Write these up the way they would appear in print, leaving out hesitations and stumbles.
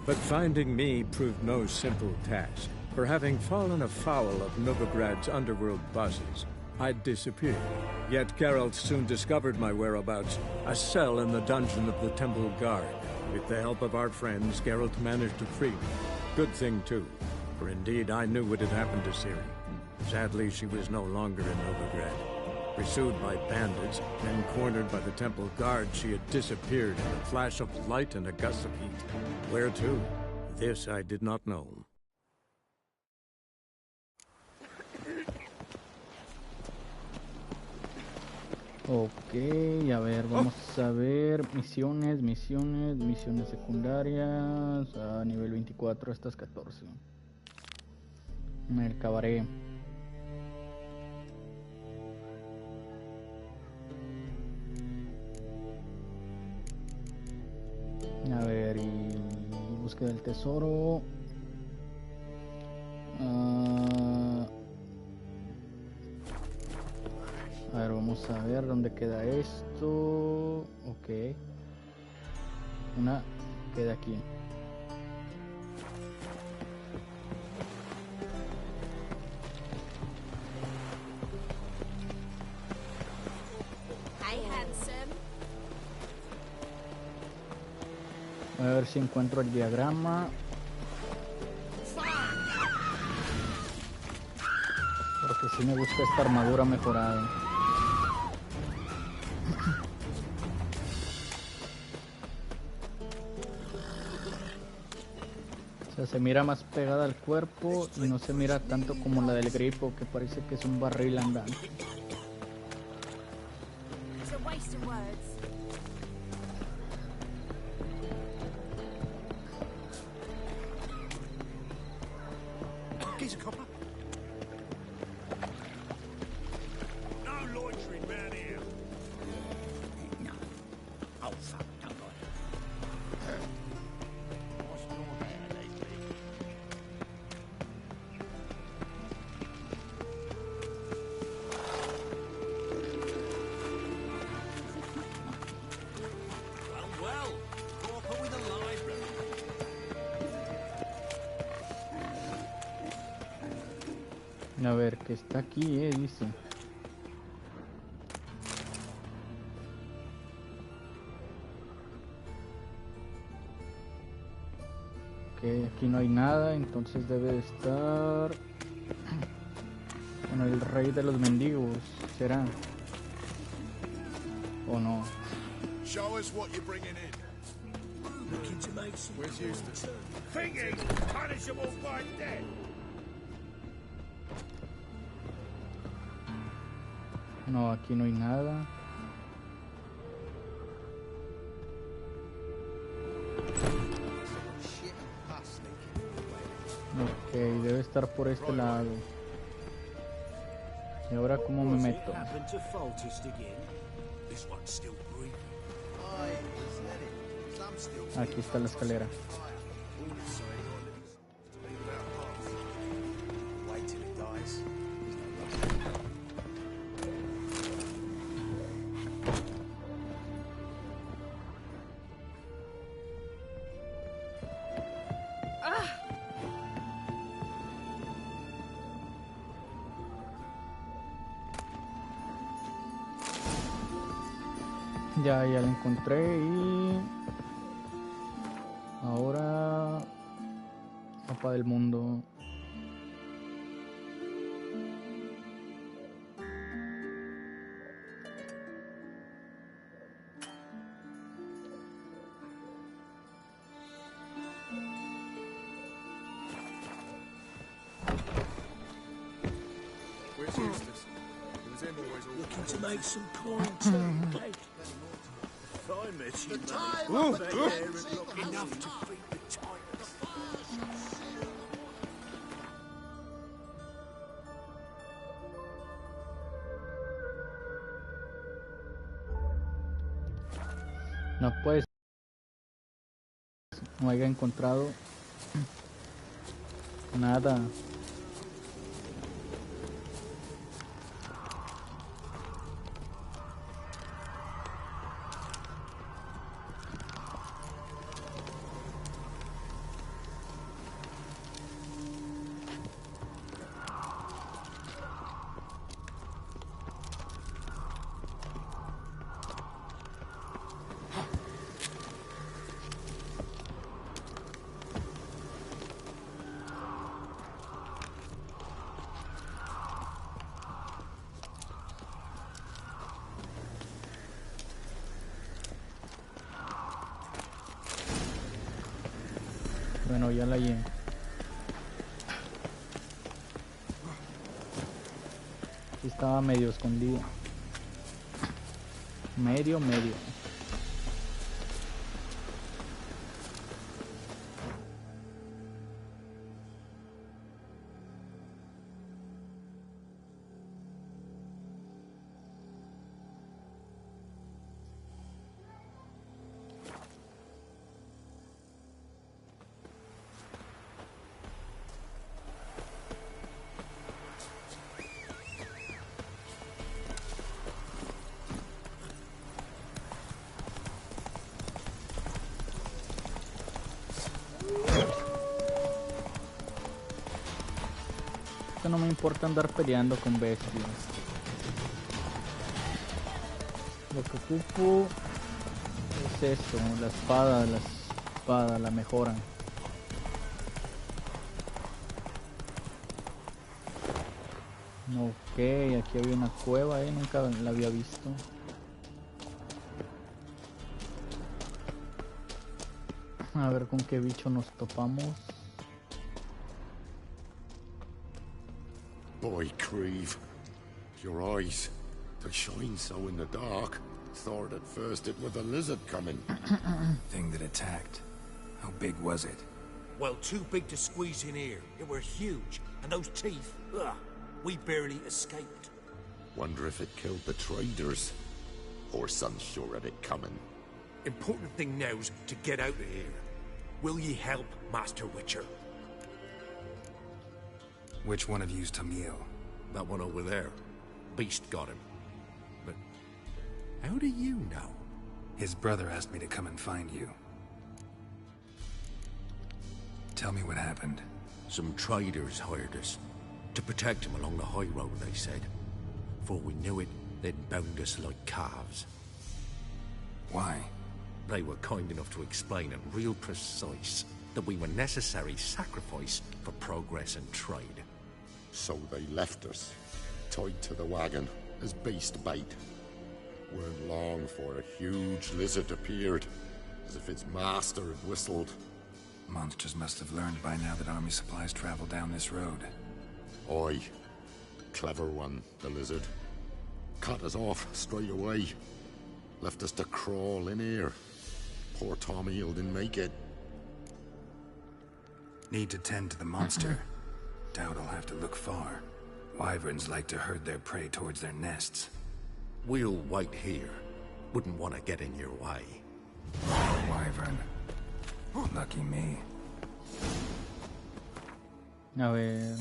But finding me proved no simple task. For having fallen afoul of Novigrad's underworld bosses, I'd disappeared. Yet Geralt soon discovered my whereabouts, a cell in the dungeon of the Temple Guard. With the help of our friends, Geralt managed to free me. Good thing, too, for indeed I knew what had happened to Ciri. Sadly, she was no longer in Novigrad. Pursued by bandits, then cornered by the Temple Guard, she had disappeared in a flash of light and a gust of heat. Where to? This I did not know. Ok, a ver, vamos a ver misiones secundarias a nivel 24, estas 14. El cabaret. A ver, y búsqueda del tesoro. A ver, vamos a ver dónde queda esto. Ok. Una queda aquí. A ver si encuentro el diagrama. Porque sí me gusta esta armadura mejorada. O sea, se mira más pegada al cuerpo y no se mira tanto como la del gripo, que parece que es un barril andante. A ver, que está aquí, dice. Que aquí no hay nada, entonces debe de estar... Bueno, el rey de los mendigos, ¿será? ¿O no? Show us what you're bringing in. Looking to make some. Where's Eustace? Thinking punishable by death. No, aquí no hay nada. Ok, debe estar por este lado. ¿Y ahora cómo me meto? Aquí está la escalera. Ya la encontré y ahora mapa del mundo. Where's Eustace? He was in always looking to make some coin too. I met you, mate. Enough to feed the tigers. No pues, no haya encontrado nada. Bueno, ya la hallé. Sí, estaba medio escondido. Medio. No me importa andar peleando con bestias. Lo que ocupo es eso, la espada, la mejoran. Ok, aquí había una cueva, nunca la había visto. A ver con qué bicho nos topamos. Boy, Creve, your eyes, they shine so in the dark. Thought at first it was a lizard coming. Thing that attacked. How big was it? Well, too big to squeeze in here. It were huge. And those teeth, ugh, we barely escaped. Wonder if it killed the traders. Whoreson's sure of it coming. Important thing now's to get out of here. Will ye help, Master Witcher? Which one of you's Tamil? That one over there. Beast got him. But how do you know? His brother asked me to come and find you. Tell me what happened. Some traders hired us. To protect him along the high road, they said. Before we knew it, they'd bound us like calves. Why? They were kind enough to explain it real precise. That we were necessary sacrifice for progress and trade. So they left us, tied to the wagon, as beast bait. Weren't long for a huge lizard appeared, as if its master had whistled. Monsters must have learned by now that army supplies travel down this road. Oi. Clever one, the lizard. Cut us off straight away. Left us to crawl in here. Poor Tommy didn't make it. Need to tend to the monster. Doubt I'll have to look far. Wyverns like to herd their prey towards their nests. We'll wait here. Wouldn't want to get in your way. Wyvern. Lucky me. A ver.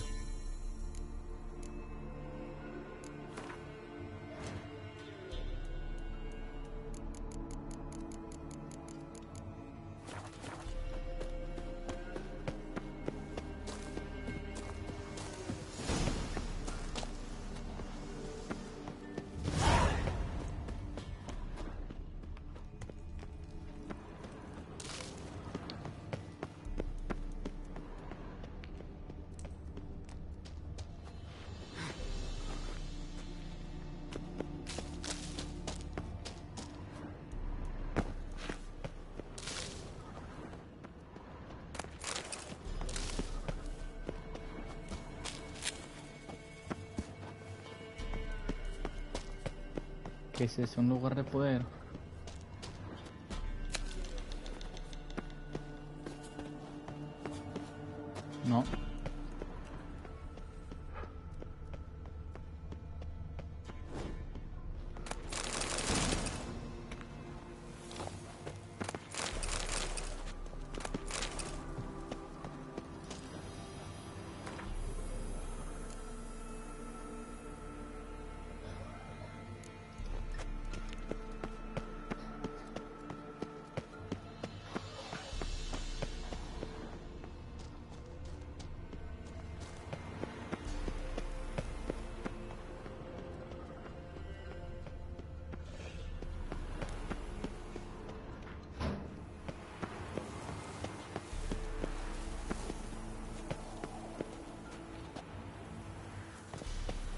¿Qué es eso? ¿Un lugar de poder? No.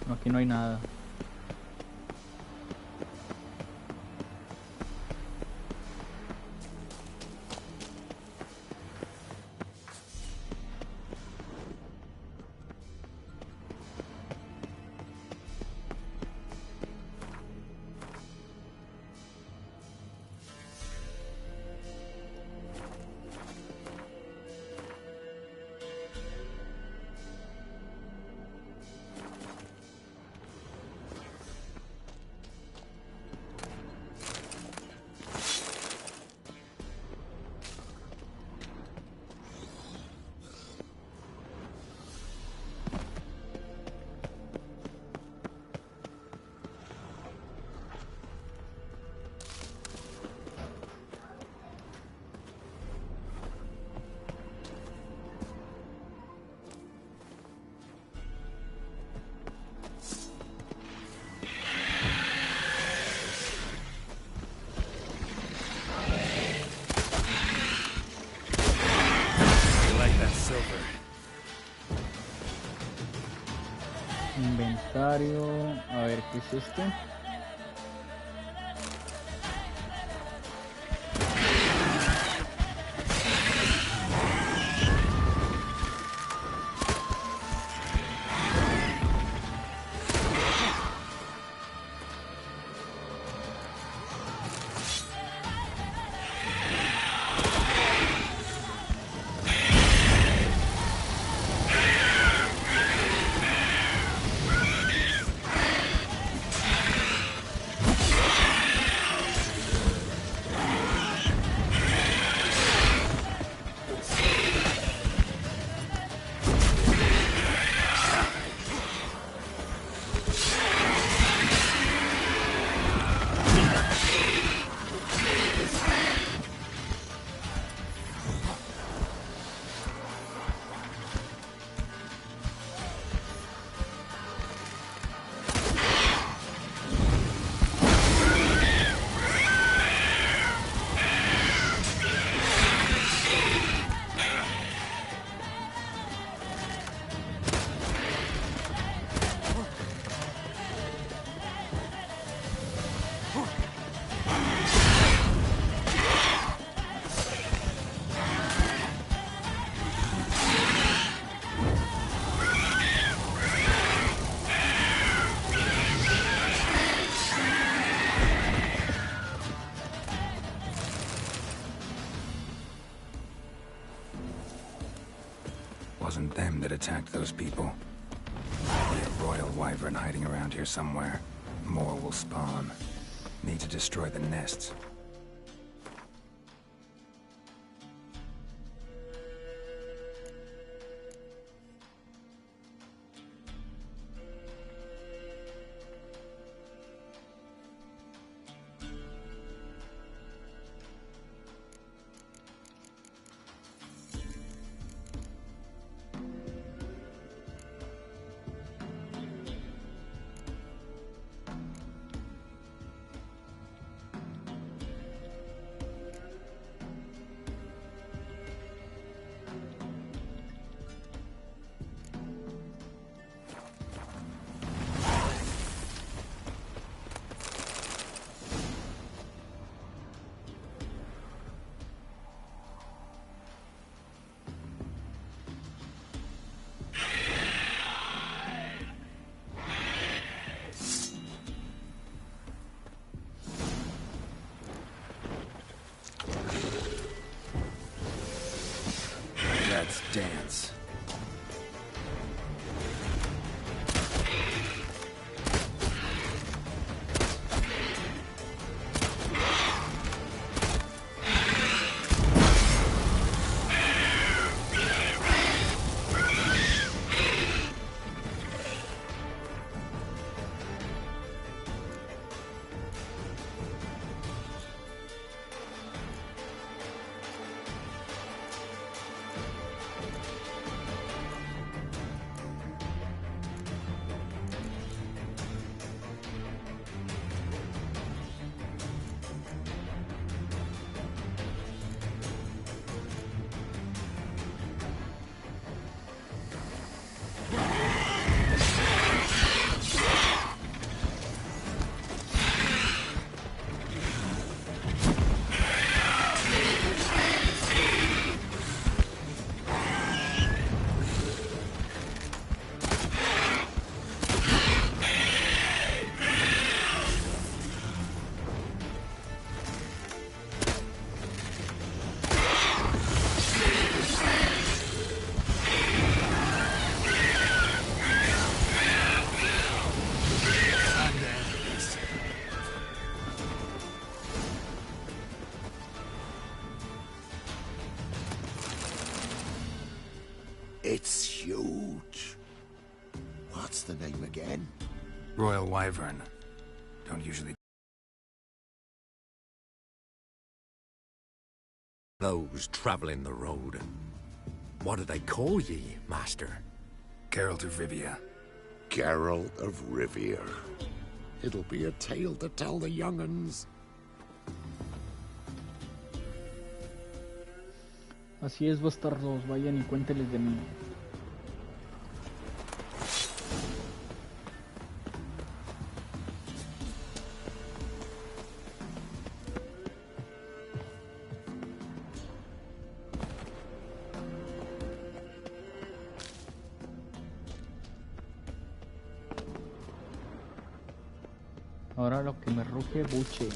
No, aquí no hay nada. inventario. A ver, ¿qué es esto? Wasn't them that attacked those people. Probably a royal wyvern hiding around here somewhere. More will spawn. Need to destroy the nests. Let's dance. It's huge. What's the name again? Royal wyvern. Don't usually... Those traveling the road. What do they call ye, master? Geralt of Rivia. Geralt of Rivia. It'll be a tale to tell the young'uns. Así es, bastardos, vayan y cuénteles de mí. Ahora lo que me ruge buche.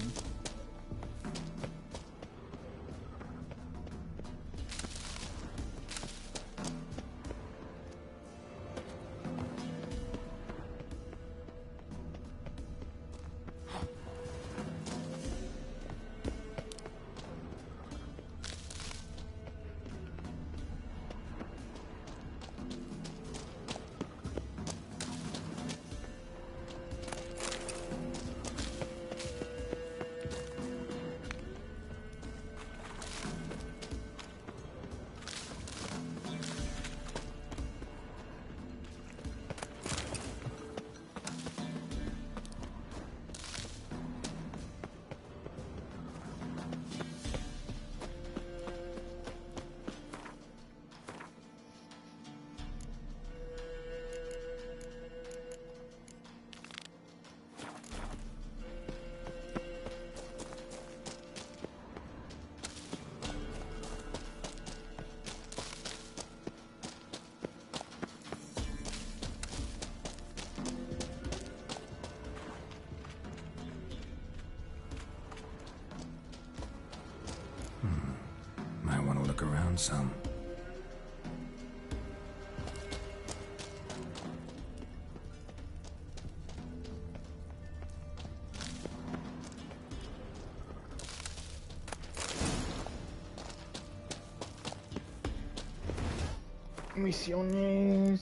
Might want to look around some. Misiones.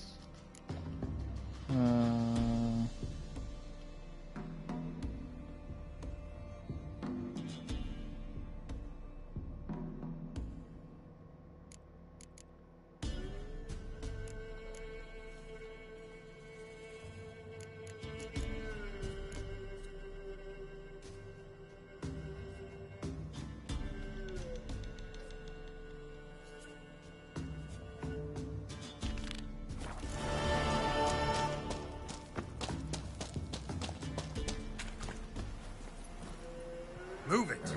Move it!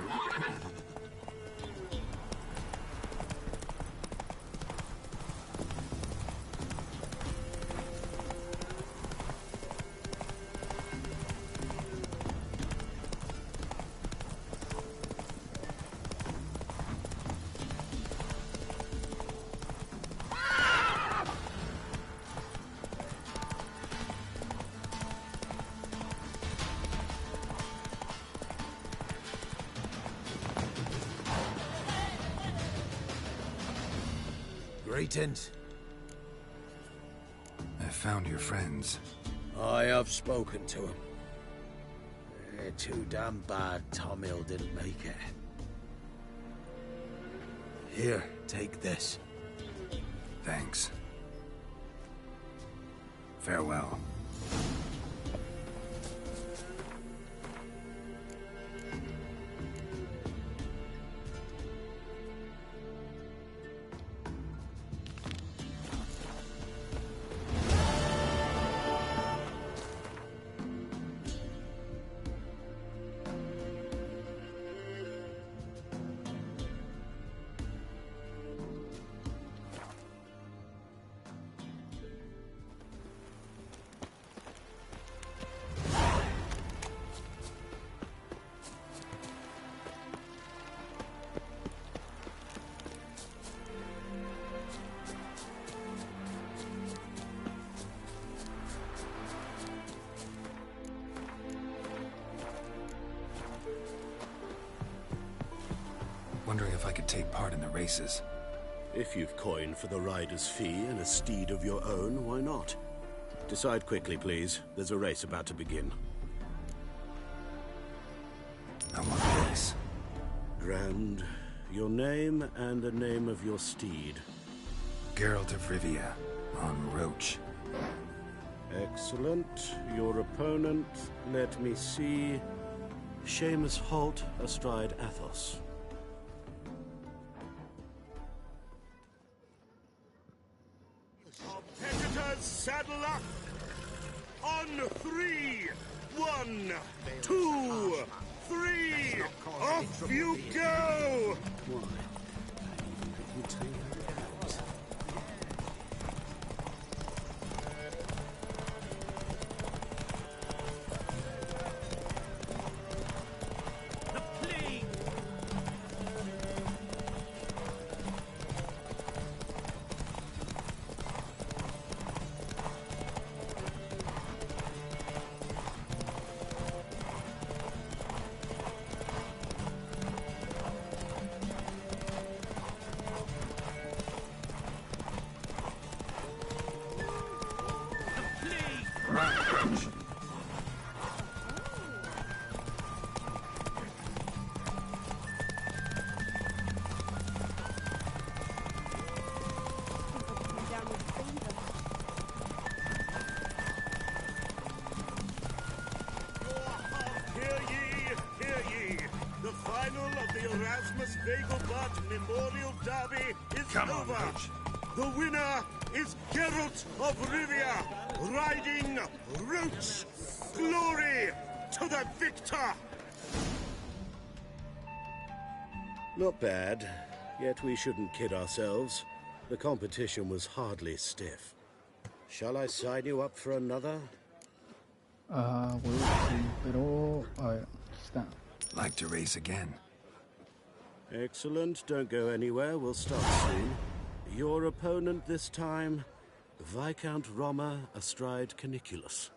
Greetings. I found your friends. I have spoken to them. They're too damn bad Tom Hill didn't make it. Here, take this. Thanks. Farewell. Wondering if I could take part in the races. If you've coin for the rider's fee and a steed of your own, why not? Decide quickly, please. There's a race about to begin. I want a race. Grand. Your name and the name of your steed. Geralt of Rivia, on Roach. Excellent. Your opponent, let me see. Seamus Holt astride Athos. Competitors, saddle up! On 3! 1, 2, 3! Off you go! Why? You take her out. the Erasmus Vegelbud Memorial Derby is over. The winner is Geralt of Rivia, riding Roach. Glory to the victor! Not bad, yet we shouldn't kid ourselves. The competition was hardly stiff. Shall I sign you up for another? Güey, sí, pero... A ver, aquí está. Like to race again? Excellent, don't go anywhere, we'll start soon. Your opponent this time, Viscount Roma astride Caniculus.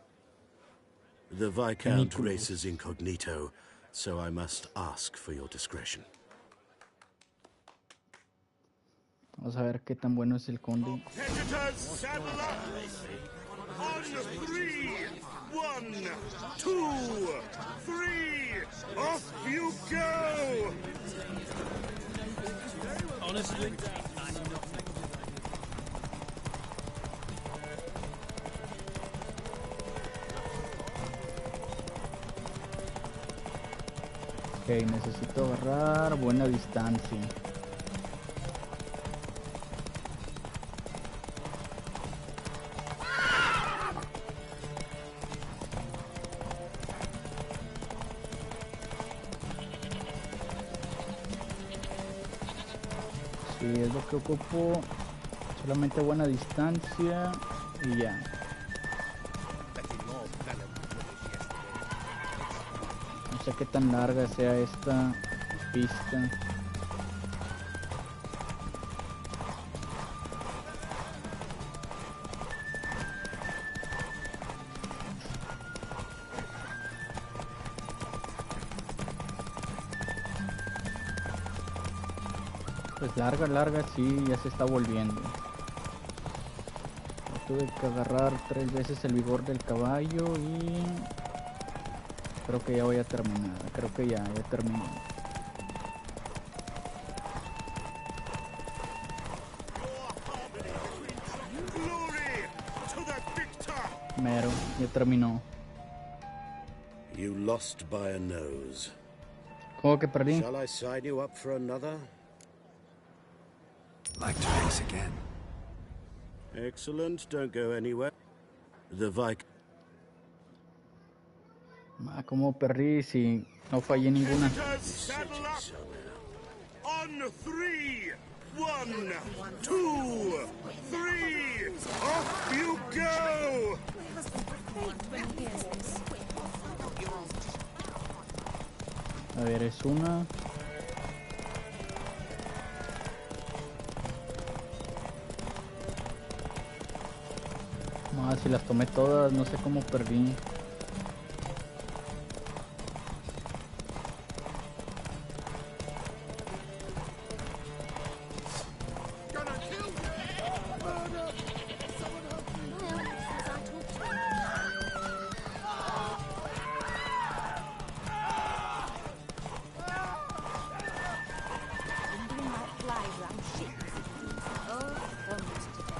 The Viscount Caniculus. races incognito, so I must ask for your discretion. Vamos a ver qué tan bueno es el conde. Competitors, saddle up! On 3, 1, 2, 3, off you go! Honestly, Ok, necesito agarrar buena distancia. Sí, es lo que ocupo. Solamente buena distancia y ya. No sé qué tan larga sea esta pista. Pues larga, sí, ya se está volviendo. Tuve que agarrar 3 veces el vigor del caballo y... creo que ya voy a terminar. Creo que ya terminé. Mero, ya terminó. You lost by a nose. ¿Cómo que perdí? Shall I sign you up for another? Like to race again? Excellent, don't go anywhere. The Vic... ¿Cómo perdí si no fallé ninguna? Saddle up! On 3, 1, 2, 3, off you go! A ver, es una. Si las tomé todas, no sé cómo perdí.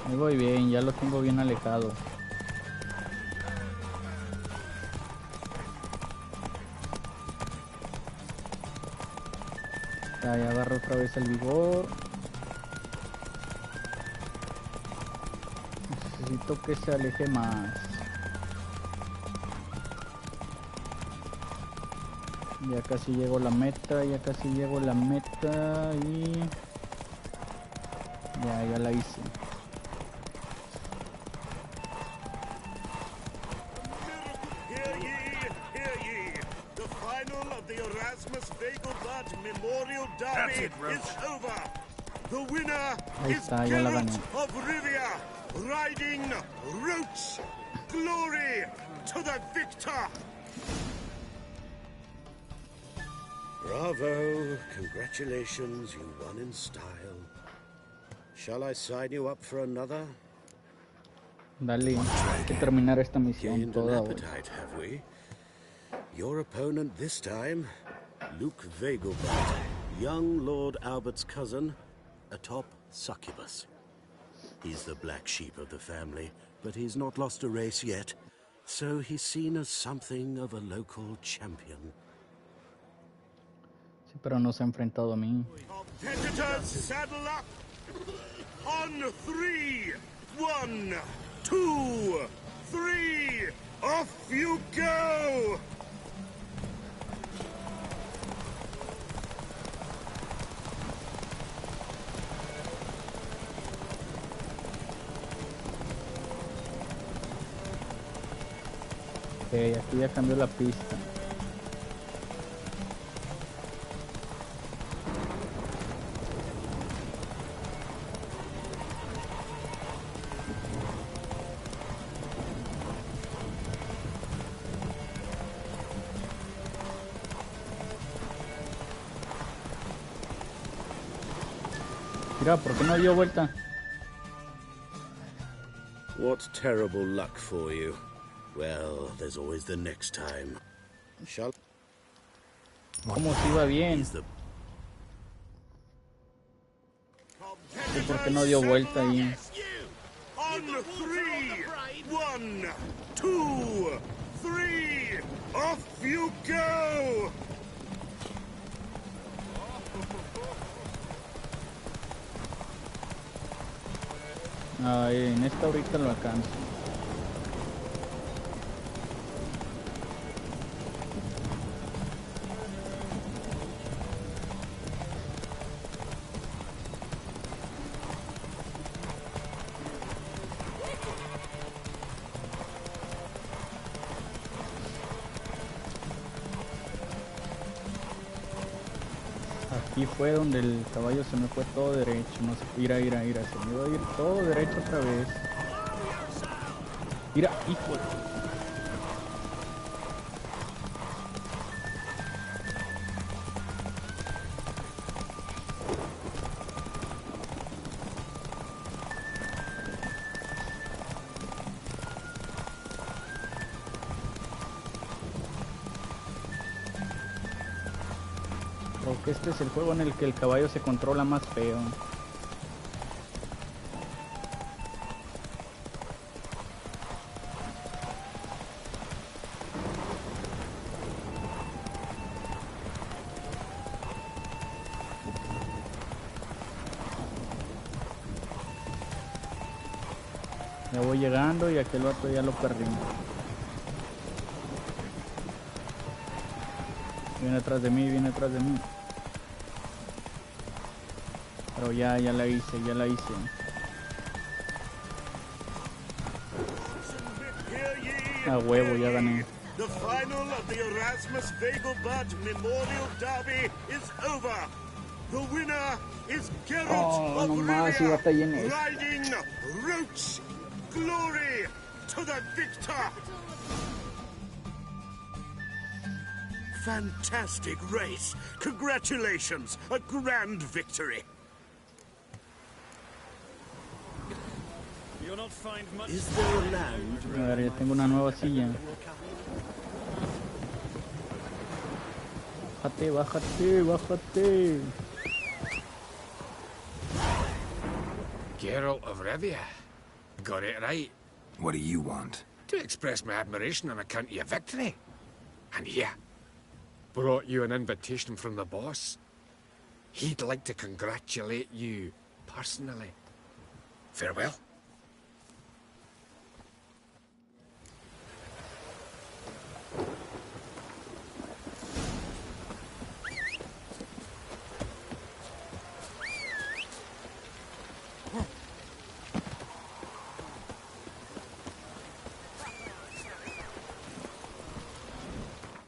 Ahí voy bien, ya lo tengo bien alejado. Ahí agarro otra vez el vigor. Necesito que se aleje más. Ya casi llego a la meta, y ya la hice. Hear ye! The final of the Erasmus Vegelbud Memorial Derby is over. The winner Ahí is está, ya la gané. Geralt of Rivia, riding Roach. Glory to the victor! Bravo! Congratulations, you won in style. Shall I sign you up for another? Dale, hay que terminar esta misión Gained an toda hoy. appetite, have we? Your opponent this time, Luke Vegelbud, young Lord Albert's cousin, atop Succubus. He's the black sheep of the family, but he's not lost a race yet, so he's seen as something of a local champion. Sí, Pero no se ha enfrentado a mí. Competitors, saddle up! On 3! 1, 2, 3! Off you go! Ok, aquí ya cambió la pista. Mira, ¿por qué no dio vuelta? What terrible luck for you. Well, there's always the next time. Shall ¿Cómo se iba bien? he's the ¿Y por qué no dio vuelta ahí? On 3! 1, 2, 3! Off you go! Ay, en esta ahorita lo alcanzo. Aquí fue donde el caballo se me fue todo derecho. No sé, ira, se me iba a ir todo derecho otra vez. Mira, hijo de... Creo que este es el juego en el que el caballo se controla más feo. Ya voy llegando y aquel vato ya lo perdimos. Viene atrás de mí, viene atrás de mí. Pero ya la hice, ya la hice. A huevo, ya gané. The final of the Erasmus Vegelbud Memorial Derby is over. The winner is Geralt Oh, of no más, y Rivia, batallé en esta. riding Roach. Glory to the victor! Fantastic race. Congratulations. A grand victory. Is there a land A ver, ya tengo una nueva silla. Bájate, bájate, bájate. Geralt of Rivia. Got it right. What do you want? To express my admiration on account of your victory. And here, brought you an invitation from the boss. He'd like to congratulate you personally. Farewell.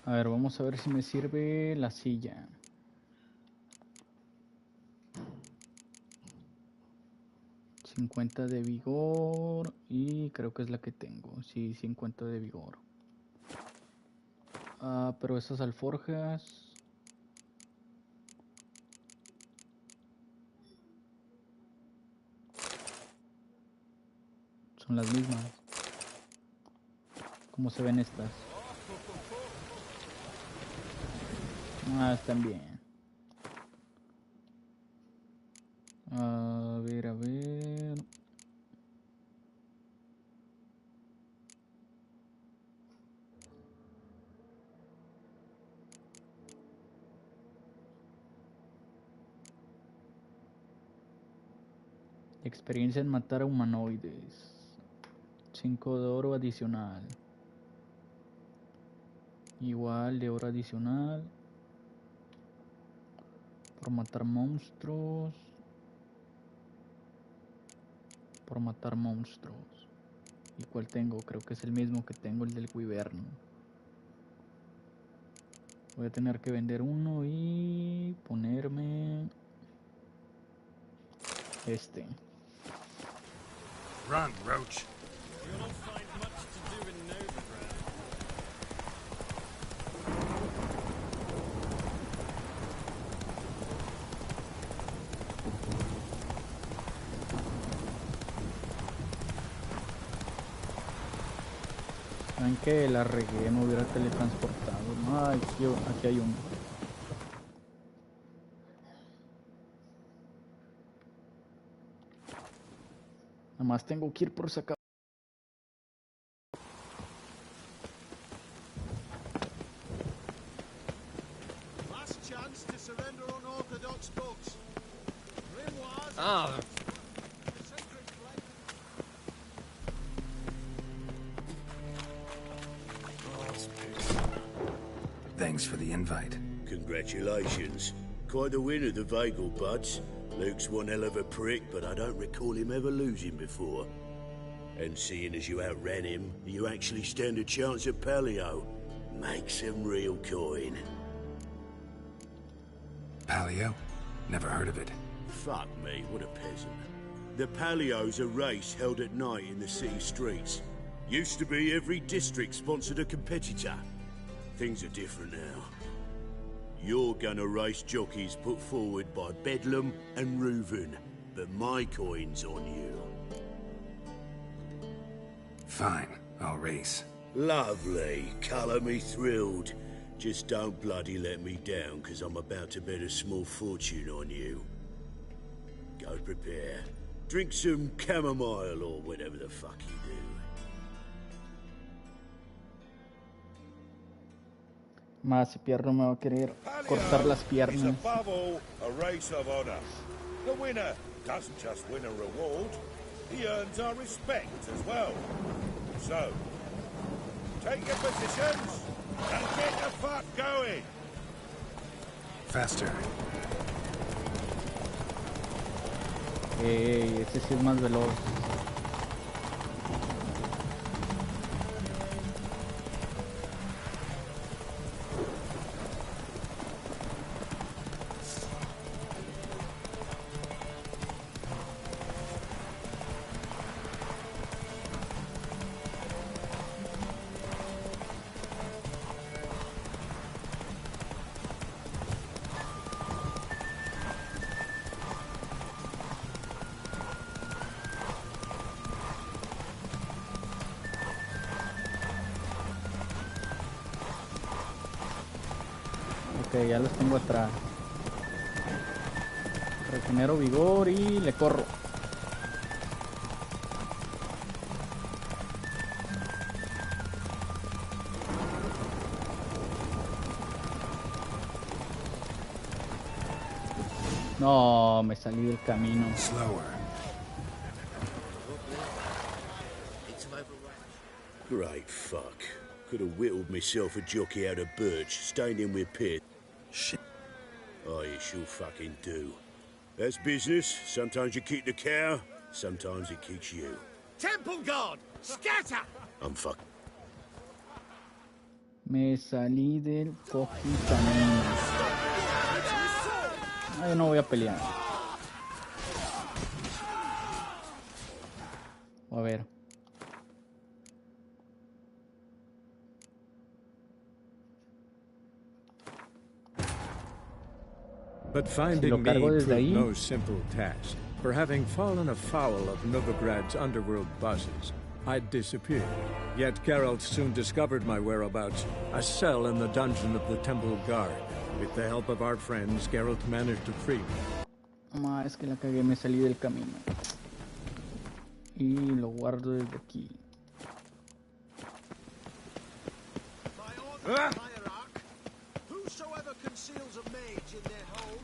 A ver, vamos a ver si me sirve la silla. $50 de vigor y creo que es la que tengo. Sí, 50 de vigor. Ah, pero esas alforjas son las mismas. ¿Cómo se ven estas? Ah, están bien. A ver, a ver. Experiencia en matar a humanoides. 5 de oro adicional. Igual de oro adicional. Por matar monstruos. Por matar monstruos. ¿Y cuál tengo? Creo que es el mismo que tengo, el del Wyverno. Voy a tener que vender uno y ponerme este. Run, Roach. You'll not find much to do in Novigrad. Saben que la regué, me hubiera teletransportado. Ay, aquí hay uno. Nada más tengo que ir por sacar. Last chance to surrender unorthodox books. Grimoires. Ah, Sacred flame. Thanks for the invite. Congratulations. Quite the winner, the Vagel Buds. Luke's one hell of a prick, but I don't recall him ever losing before. And seeing as you outran him, you actually stand a chance at Paleo. Make some real coin. Paleo? Never heard of it. Fuck me, what a peasant. The Paleo's a race held at night in the city streets. Used to be every district sponsored a competitor. Things are different now. You're gonna race jockeys put forward by Bedlam and Reuven, but my coin's on you. Fine, I'll race. Lovely, colour me thrilled. Just don't bloody let me down, 'cause I'm about to bet a small fortune on you. Go prepare. Drink some chamomile or whatever the fuck you do. Más si pierdo me va a querer cortar las Is piernas. above all a race of honor. The winner doesn't just win a reward, he earns our respect as well. So, take your positions and get the fuck going. Faster. Ese sí es más veloz. Ok, ya los tengo atrás. Regenero vigor y le corro. No, me salí del camino. Slower. Great fuck. Could have whittled myself a jockey out of birch, staying in with Pitt. Shit. Oh, you sure fucking do. That's business. Sometimes you keep the cow, sometimes it keeps you. Temple Guard, scatter! I'm fuck. Me salí del fucking camino. Ay, no voy a pelear. A ver. But Si finding lo me cargo desde proved ahí. no simple task. For having fallen afoul of Novigrad's underworld bosses, I'd disappeared. Yet Geralt soon discovered my whereabouts, a cell in the dungeon of the Temple Guard. With the help of our friends, Geralt managed to free me. Ma, es que la cagué, me salí del camino. Y lo guardo desde aquí. By order of the hierarch, whosoever conceals a mage in their home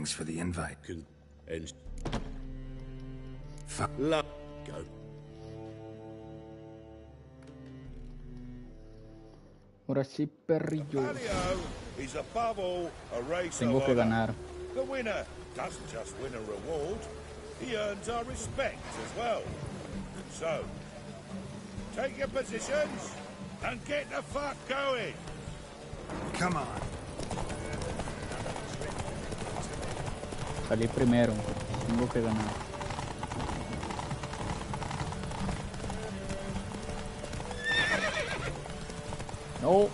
Thanks for the invite. And Fuck. go. Ahora sí, perrillo. Palio is above all a race Tengo of que honor. ganar. The winner doesn't just win a reward, he earns our respect as well. So, take your positions and get the fuck going. Come on. Salí primero. Tengo que ganar. No.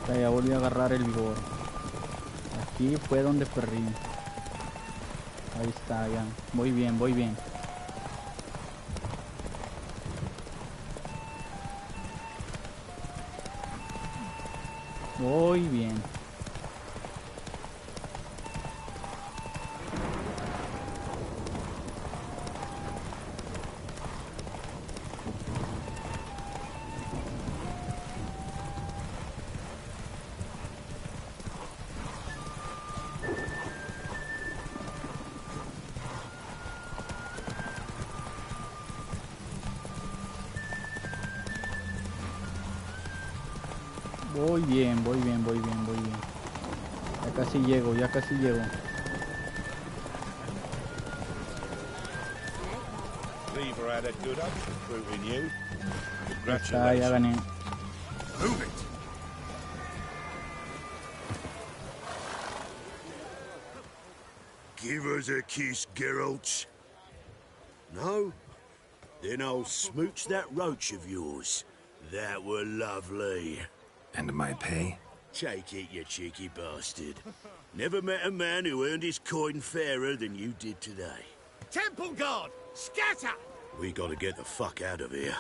Ya volví a agarrar el vigor. Aquí fue donde perdí. Ahí está, ya. Voy bien, voy bien. Voy bien. Voy bien, voy bien, voy bien, voy bien. Ya casi llego, ya casi llego. Lever had a good up recruiting you. Ya está, ya gané. Move it. Give us a kiss, Geralt. No? Then I'll smooch that roach of yours. That were lovely. And my pay? Take it, you cheeky bastard. Never met a man who earned his coin fairer than you did today. Temple Guard, scatter! We gotta get the fuck out of here.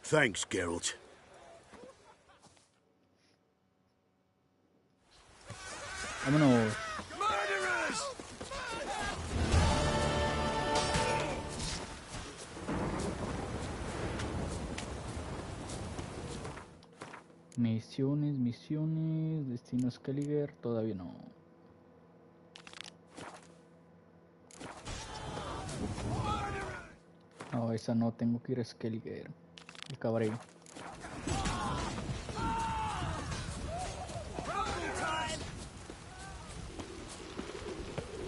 Thanks, Geralt. Vámonos. Murderers! Misiones, misiones. Destino Skelliger. Todavía no. No, esa no. Tengo que ir a Skelliger. El cabreo.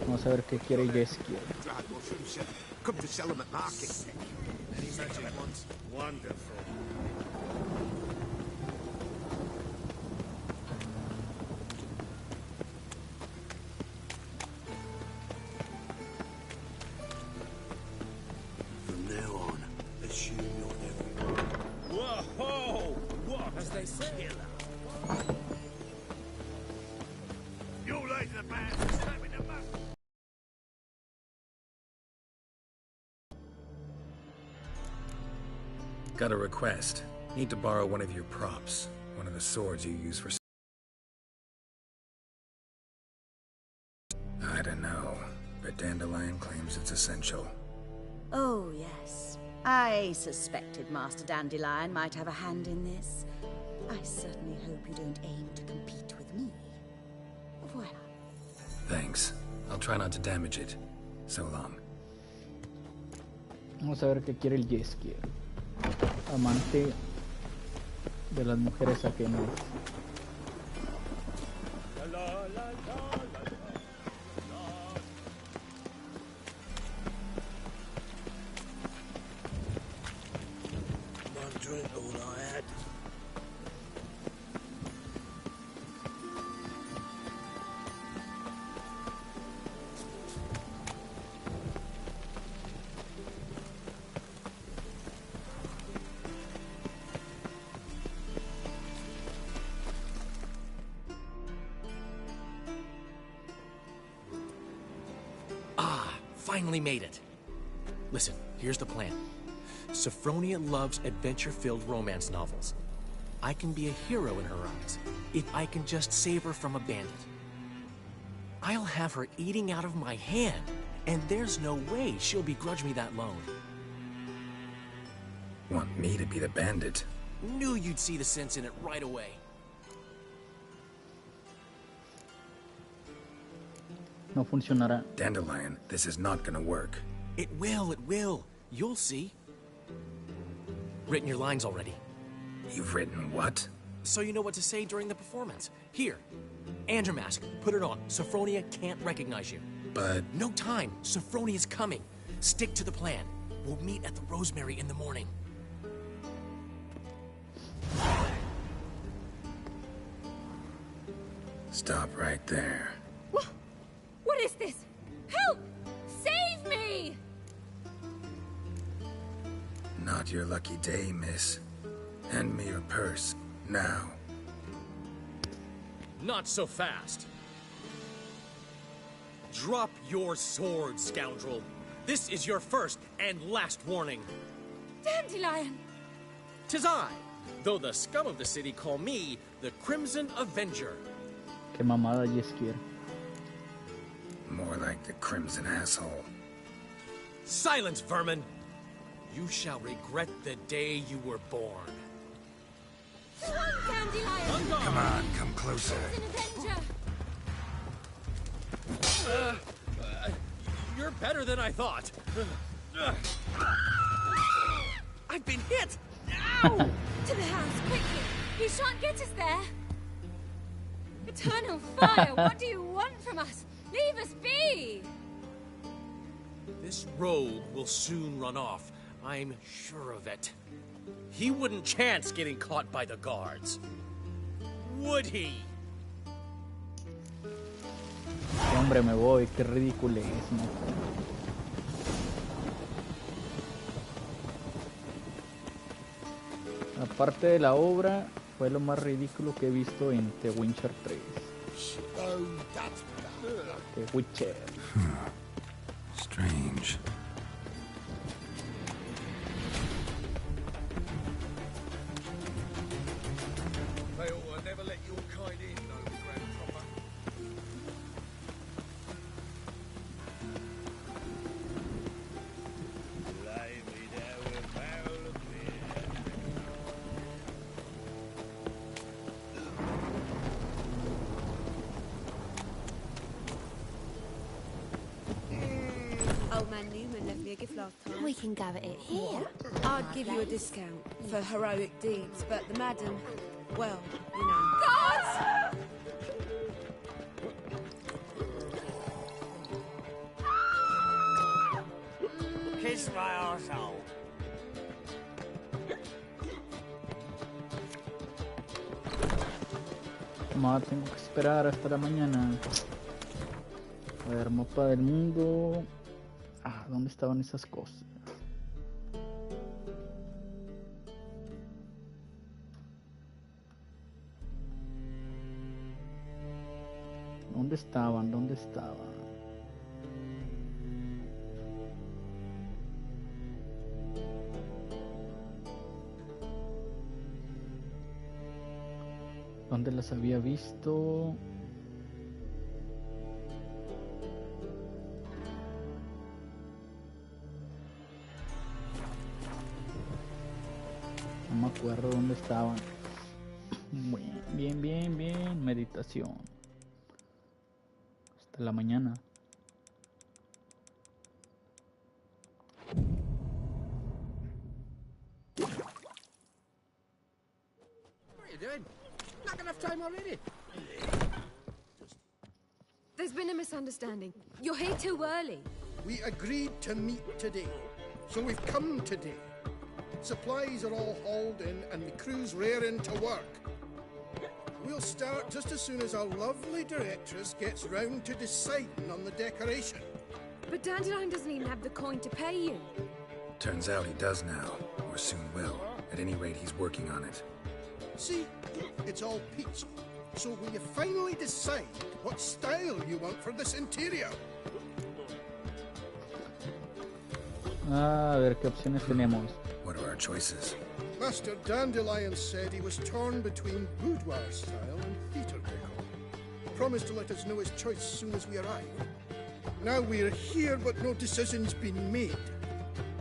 Vamos a ver qué quiere Yeskiel. Come to sell them at market. Any magic ones? Wonderful. From now on, assume you're everywhere. Whoa! What? As they say. You laid the man for slapping the muck. Got a request. Need to borrow one of your props. One of the swords you use for... I don't know, but Dandelion claims it's essential. Oh, yes. I suspected Master Dandelion might have a hand in this. I certainly hope you don't aim to compete with me. Voilà. Thanks. I'll try not to damage it. So long. Vamos a ver qué quiere el Yeskiel. Amante de las mujeres ajenas. One drink all I had. finally made it. Listen, here's the plan. Sophronia loves adventure-filled romance novels. I can be a hero in her eyes if I can just save her from a bandit. I'll have her eating out of my hand, and there's no way she'll begrudge me that loan. Want me to be the bandit? Knew you'd see the sense in it right away. No funcionará. Dandelion, this is not gonna work. It will. You'll see. Written your lines already. You've written what? So you know what to say during the performance. Here, and your mask. Put it on. Sophronia can't recognize you. But... No time. Sophronia's coming. Stick to the plan. We'll meet at the Rosemary in the morning. Stop right there. What is this? Help! Save me! Not your lucky day, miss. Hand me your purse, now. Not so fast. Drop your sword, scoundrel. This is your first and last warning. Dandelion! 'Tis I, though the scum of the city call me the Crimson Avenger. Qué mamada Yeskier. More like the Crimson Asshole. Silence, vermin! You shall regret the day you were born. Dandelion! Come on, come closer. Crimson Avenger! You're better than I thought. I've been hit! Ow! To the house, quickly! He shan't get us there! Eternal fire, what do you want from us? Leave us be! This rogue will soon run off. I'm sure of it. He wouldn't chance getting caught by the guards. Would he? Hombre, me voy. Qué ridículo es, ¿no? Aparte de la obra, fue lo más ridículo que he visto en The Witcher 3. The Witcher. Strange. They ought to never let your kind in, though, Grand Cropper. Lay me down with a barrel of beer. Old man Newman left me a gift last time. We can gather it here. I'd give you a discount for heroic deeds, but the madam, well, you know. Guards! Kiss my arsehole. Más tengo que esperar hasta la mañana. A ver, mapa del mundo. Ah, ¿dónde estaban esas cosas? ¿Dónde estaban? ¿Dónde estaban? ¿Dónde las había visto? No me acuerdo dónde estaban. Bien. Meditación. Hasta la mañana. What are you doing? Not enough time already. There's been a misunderstanding. You're here too early. We agreed to meet today, so we've come today. Supplies are all hauled in and the crew's raring to work. We'll start just as soon as our lovely directress gets round to deciding on the decoration. But Dandelion doesn't even have the coin to pay you. Turns out he does now, or soon will. At any rate, he's working on it. See, it's all peachy. So will you finally decide what style you want for this interior? A ver qué opciones tenemos. What are our choices? Master Dandelion said he was torn between boudoir style and theatre decor. Promised to let us know his choice as soon as we arrive. Now we're here, but no decision's been made.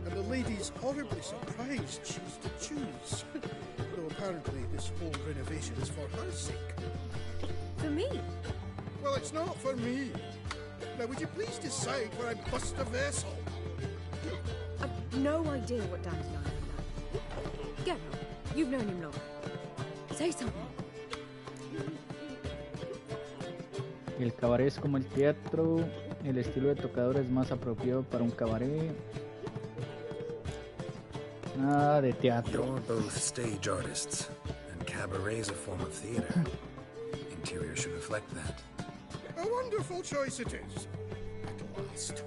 And the lady's horribly surprised she's to choose. Though apparently this whole renovation is for her sake. For me? Well, it's not for me. Now, would you please decide where I bust a vessel? I've no idea what Dandelion is like. Geralt, you've known him long. Say something. El cabaret es como el teatro. El estilo de tocador es más apropiado para un cabaret. Nada de teatro. You're both stage artists, and cabaret is a form of theater. Interior should reflect that. A wonderful choice it is. At last.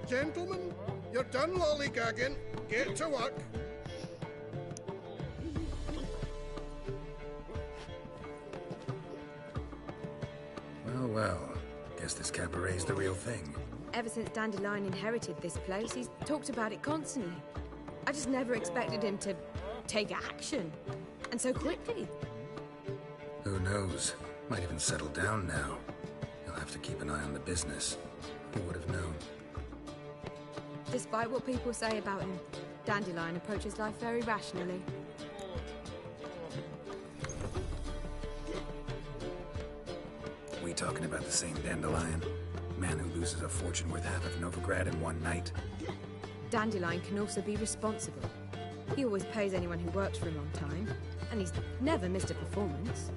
Gentlemen, you're done lollygagging. Get to work. Well, well. Guess this cabaret's the real thing. Ever since Dandelion inherited this place, he's talked about it constantly. I just never expected him to take action. And so quickly. Who knows? Might even settle down now. You'll have to keep an eye on the business. Who would have known? Despite what people say about him, Dandelion approaches life very rationally. We talking about the same Dandelion? Man who loses a fortune worth half of Novigrad in one night? Dandelion can also be responsible. He always pays anyone who works for him on time, and he's never missed a performance.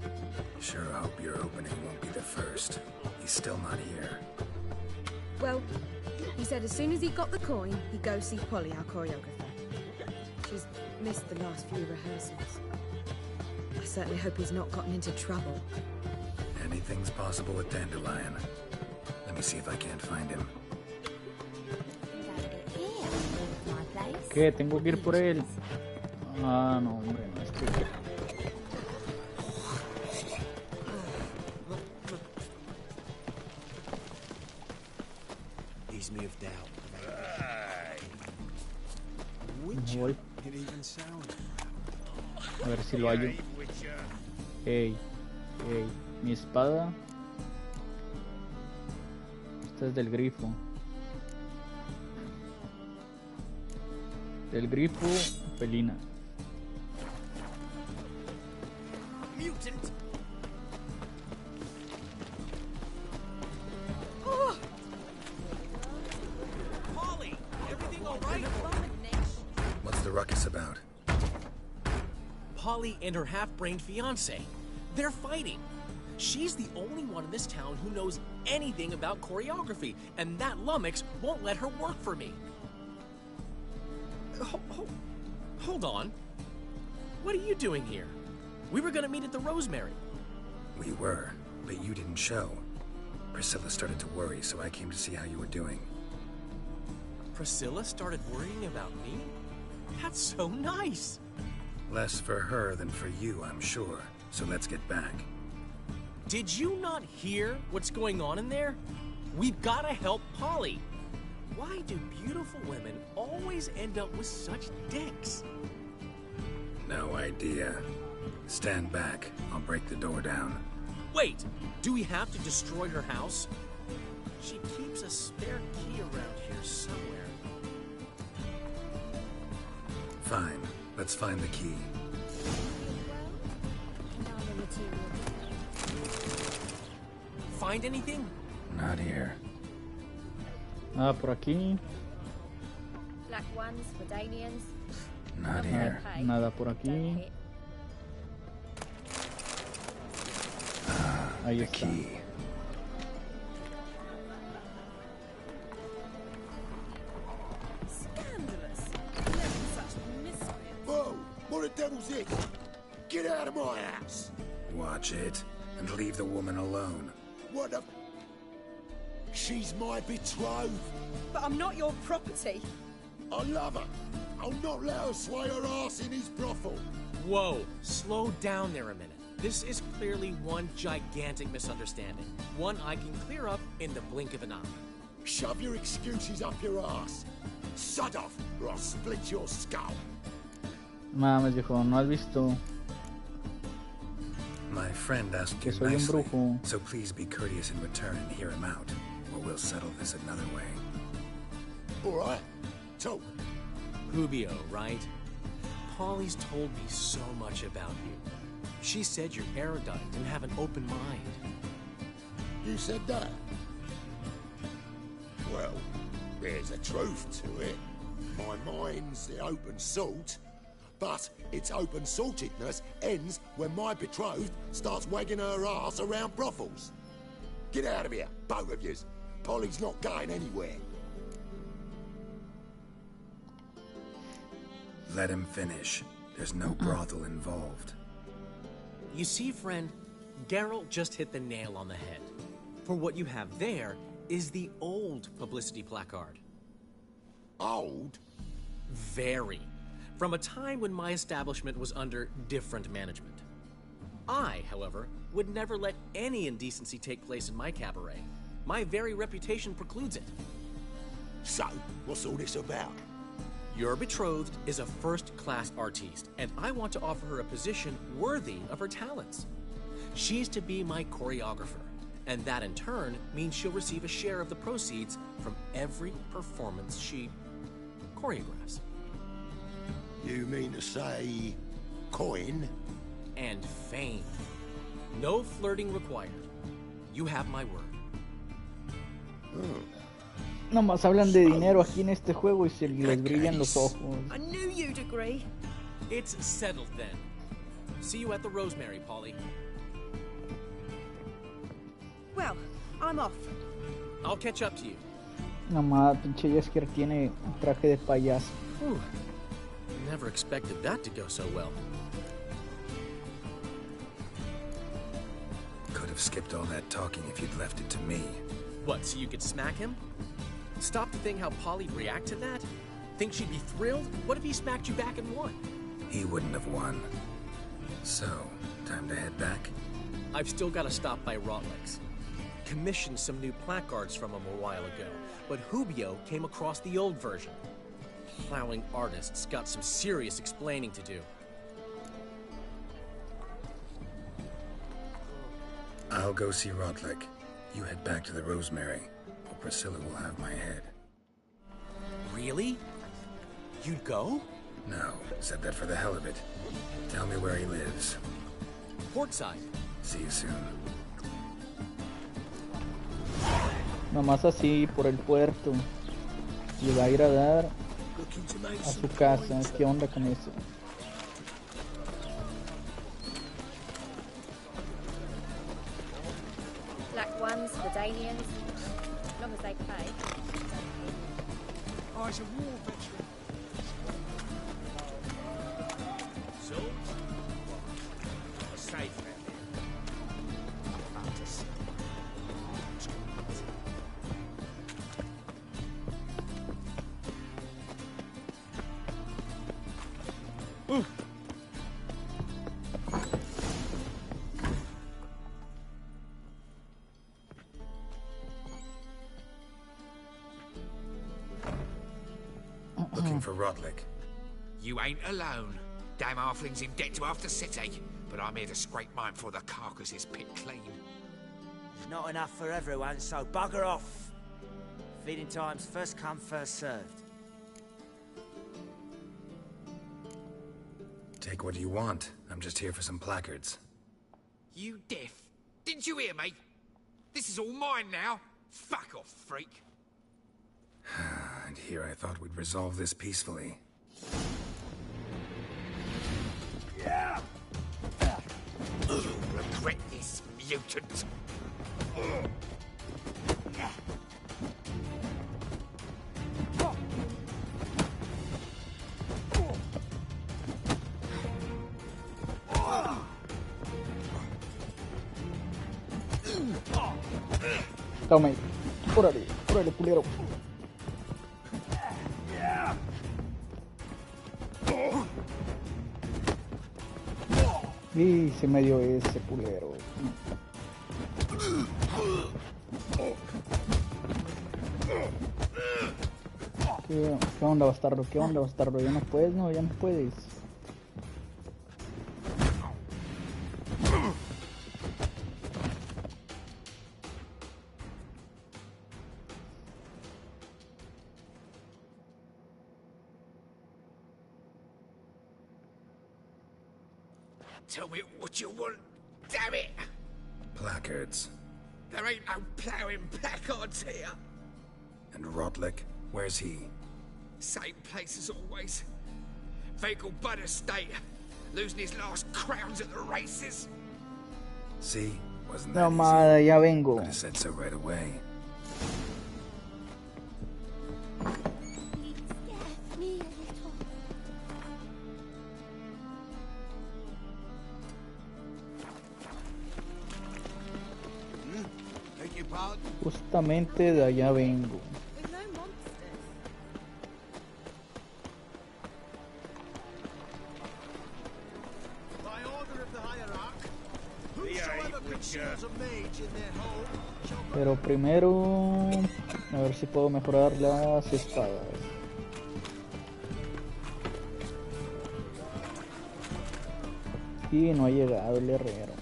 Sure hope your opening won't be the first. He's still not here. Well, he said as soon as he got the coin, he'd go see Polly, our choreographer. She's missed the last few rehearsals. I certainly hope he's not gotten into trouble. Anything's possible with Dandelion. Let me see if I can't find him. ¿Qué? Tengo que ir por él. Ah, no, hombre, no es que... Ease me of doubt. Voy. A ver si lo hallo. Ey, mi espada. Esta es del grifo. Del grifo, felina. Mutant! Polly! Everything all right? What's the ruckus about? Polly and her half-brained fiancé. They're fighting. She's the only one in this town who knows anything about choreography, and that lummox won't let her work for me. Hold on. What are you doing here? We were gonna meet at the Rosemary. We were, but you didn't show. Priscilla started to worry, so I came to see how you were doing. Priscilla started worrying about me? That's so nice! Less for her than for you, I'm sure. So let's get back. Did you not hear what's going on in there? We've gotta help Polly. Why do beautiful women always end up with such dicks? No idea. Stand back. I'll break the door down. Wait! Do we have to destroy her house? She keeps a spare key around here somewhere. Fine. Let's find the key. Find anything? Not here. Ah, por aquí. Black ones for Danians. Not here. Nada por aquí. Ahí está. Key. Scandalous. Never such miscreants. Whoa! What a devil's it? Get out of my house! Watch it, and leave the woman alone. What the... She's my betrothed. But I'm not your property. I love her. I'll not let her sway her ass in his brothel. Whoa, slow down there a minute. This is clearly one gigantic misunderstanding. One I can clear up in the blink of an eye. Shove your excuses up your ass. Sod off. or I'll split your skull. Mames, viejo, ¿no has visto? My friend asked Que you soy un nicely, brujo. so please be courteous in return and hear him out, or we'll settle this another way. All right, talk. Rubio, right? Polly's told me so much about you. She said you're erudite and have an open mind. You said that? Well, there's a truth to it. My mind's the open salt, but its open saltedness ends when my betrothed starts wagging her ass around brothels. Get out of here, both of yous. Polly's not going anywhere. Let him finish. There's no brothel involved. You see, friend, Geralt just hit the nail on the head. For what you have there is the old publicity placard. Old? Very. From a time when my establishment was under different management. I, however, would never let any indecency take place in my cabaret. My very reputation precludes it. So, what's all this about? Your betrothed is a first-class artiste, and I want to offer her a position worthy of her talents. She's to be my choreographer, and that in turn means she'll receive a share of the proceeds from every performance she choreographs. You mean to say coin? And fame. No flirting required. You have my word. Nomás hablan de dinero aquí en este juego y se les brillan los ojos. I knew you'd agree. It's settled then. See you at the Rosemary, Polly. Well, I'm off. I'll catch up to you. Nomás, pinche Jesker tiene un traje de payaso. Whew. Never expected that to go so well. Could have skipped all that talking if you'd left it to me. What, so you could smack him? Stop to think how Polly'd react to that? Think she'd be thrilled? What if he smacked you back and won? He wouldn't have won. So, time to head back? I've still got to stop by Rotlegs. Commissioned some new placards from him a while ago, but Rubio came across the old version. Plowing artists got some serious explaining to do. I'll go see Rotlick. You head back to the Rosemary, or Priscilla will have my head. Really? You'd go? No, said that for the hell of it. Tell me where he lives. Portside. See you soon. Nomás así por el puerto. Y va a ir a dar a su casa. ¿Qué onda con eso? Black ones for the Danians, as long as they pay. Oh, he's a war veteran. So? A safe man. Looking for Rotlick. You ain't alone. Damn halfling's in debt to half the city, but I'm here to scrape mine before the carcass is picked clean. There's not enough for everyone, so bugger off. Feeding time's first come, first served. Take what you want. I'm just here for some placards. You deaf? Didn't you hear me? This is all mine now. Fuck off, freak. And here I thought we'd resolve this peacefully. Yeah! You'll regret this, mutant. Toma ahí. Órale, órale, culero. Y se me dio ese culero. ¿Qué onda, bastardo? ¿Qué onda, bastardo? ¿Ya no puedes? No, ya no puedes. Tell me what you want, damn it! Placards. There ain't no ploughing placards here. And Rotlick? Where's he? Same place as always. Vegelbud estate. Losing his last crowns at the races. See? Wasn't that No, madre, ya vengo. Could have said so right away. Justamente de allá vengo. By order of the hierarch, whosoever conceals a mage in their home shall... Pero primero, a ver si puedo mejorar las espadas. Y no ha llegado el herrero.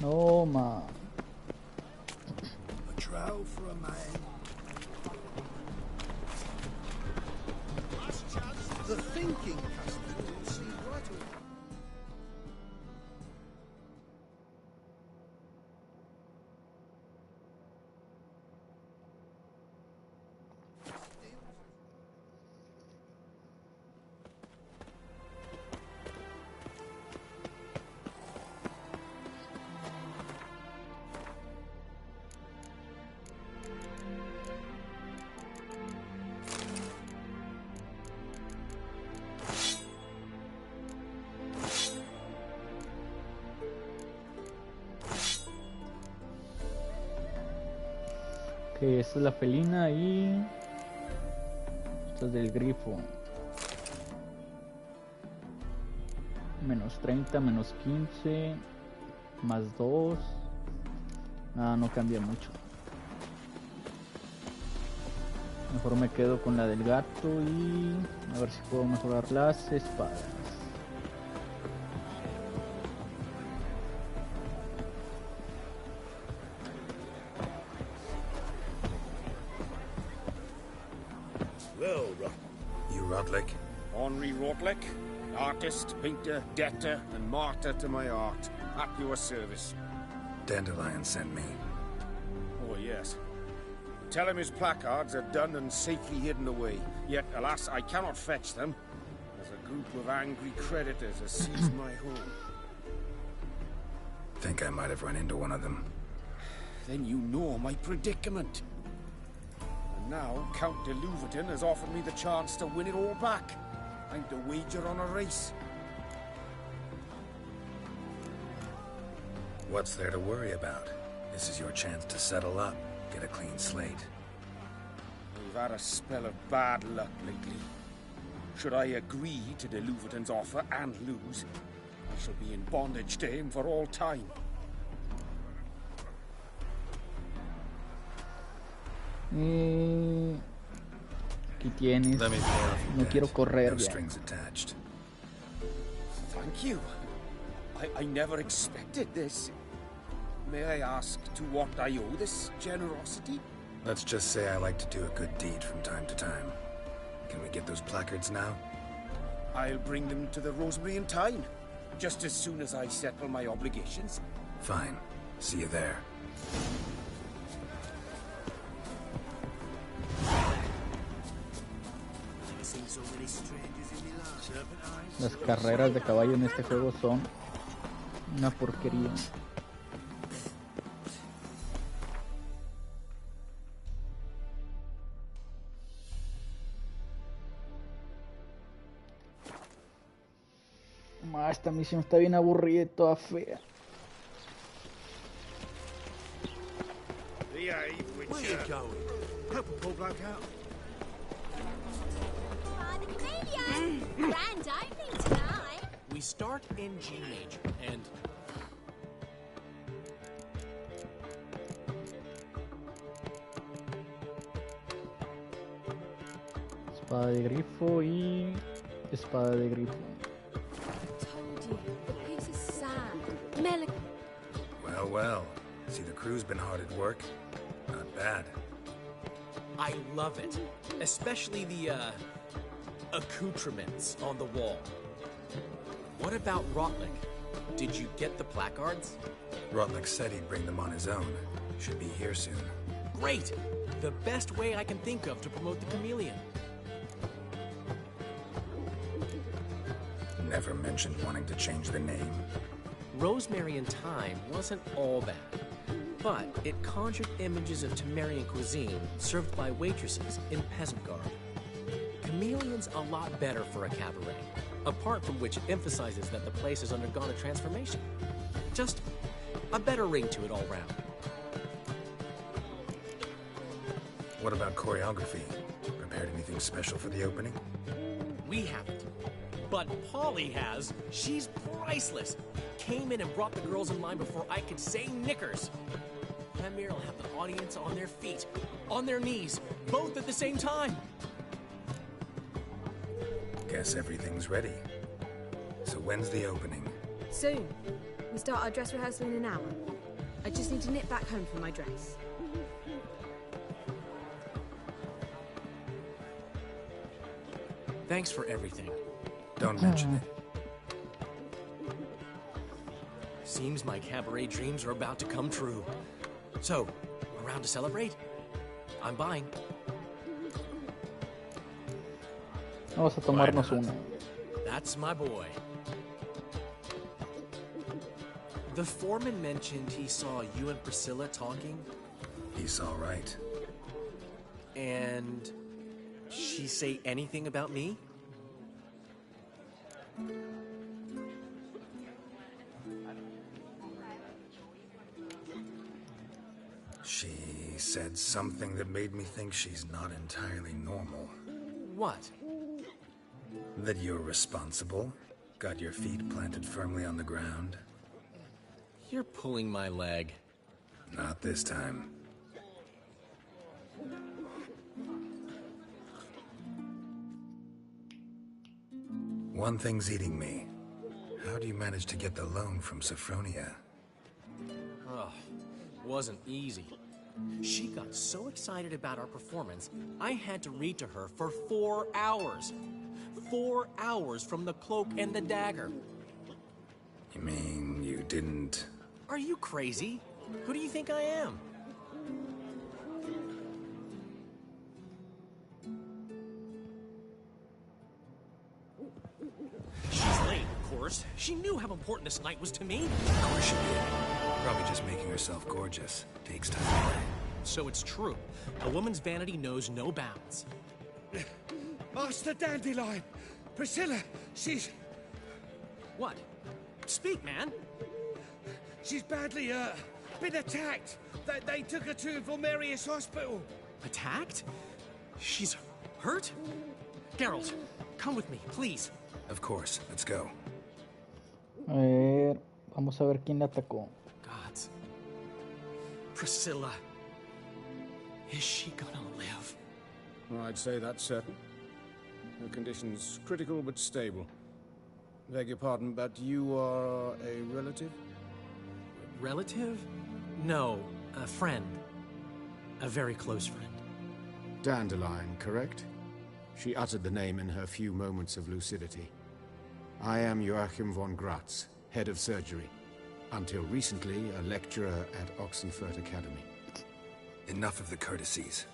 No más. A trow for a man. The thinking customer will see right away. Ok, esta es la felina y... esta es del grifo. Menos 30, menos 15, más 2. Nada, no cambia mucho. Mejor me quedo con la del gato y... a ver si puedo mejorar las espadas. Well, You Rotlick? Henri Rotlick, artist, painter, debtor, and martyr to my art. At your service. Dandelion sent me. Oh, yes. Tell him his placards are done and safely hidden away. Yet, alas, I cannot fetch them, as a group of angry creditors has seized my home. Think I might have run into one of them. Then you know my predicament. And now, Count de Louverton has offered me the chance to win it all back. I'm to wager on a race. What's there to worry about? This is your chance to settle up, get a clean slate. We've had a spell of bad luck lately. Should I agree to de Louverton's offer and lose, I shall be in bondage to him for all time. Aquí tienes. No quiero correr No ya. strings attached. Thank you. I never expected this. May I ask to what I owe this generosity? Let's just say I like to do a good deed from time to time. Can we get those placards now? I'll bring them to the Rosemary in time, just as soon as I settle my obligations. Fine. See you there. Las carreras de caballo en este juego son una porquería. Esta misión está bien aburrida y toda fea. Where you going? Help a poor bloke out. Grand opening tonight. We start in G major, and Espada de grifo y espada de grifo. Told you, the piece is sad. Melic. Well, well. See, the crew's been hard at work. Not bad. I love it. Especially the, accoutrements on the wall. What about Rotlick? Did you get the placards? Rotlick said he'd bring them on his own. Should be here soon. Great! The best way I can think of to promote the chameleon. Never mentioned wanting to change the name. Rosemary and Thyme wasn't all bad, but it conjured images of Temerian cuisine served by waitresses in peasant garb. Chameleon's a lot better for a cabaret, apart from which it emphasizes that the place has undergone a transformation. Just a better ring to it all round. What about choreography? Prepared anything special for the opening? We haven't. But Polly has. She's priceless. Came in and brought the girls in line before I could say knickers. Premier will have the audience on their feet, on their knees, both at the same time. Guess everything's ready. So when's the opening? Soon. We start our dress rehearsal in an hour. I just need to nip back home for my dress. Thanks for everything. Don't mention it. Seems my cabaret dreams are about to come true. So, around to celebrate? I'm buying. Vamos a tomarnos una. That's my boy. The foreman mentioned he saw you and Priscilla talking. He saw right. And she say anything about me? She said something that made me think she's not entirely normal. What? That you're responsible, got your feet planted firmly on the ground. You're pulling my leg. Not this time. One thing's eating me. How do you manage to get the loan from Sophronia? Ugh, wasn't easy. She got so excited about our performance, I had to read to her for 4 hours. 4 hours from the Cloak and the Dagger. You mean you didn't... Are you crazy? Who do you think I am? She's late, of course. She knew how important this night was to me. Of course she did. Probably just making herself gorgeous. Takes time away. So it's true. A woman's vanity knows no bounds. Master Dandelion! Priscilla, she's... What? Speak, man. She's badly, been attacked. They took her to Vulmerius Hospital. Attacked? She's hurt? Geralt, come with me, please. Of course. Let's go. A ver, vamos a ver quién la atacó. Gods. Priscilla. Is she gonna live? Well, I'd say that's certain. Her condition's critical but stable. Beg your pardon, but you are a relative? Relative? No, a friend. A very close friend. Dandelion, correct? She uttered the name in her few moments of lucidity. I am Joachim von Gratz, head of surgery. Until recently, a lecturer at Oxenfurt Academy. Enough of the courtesies.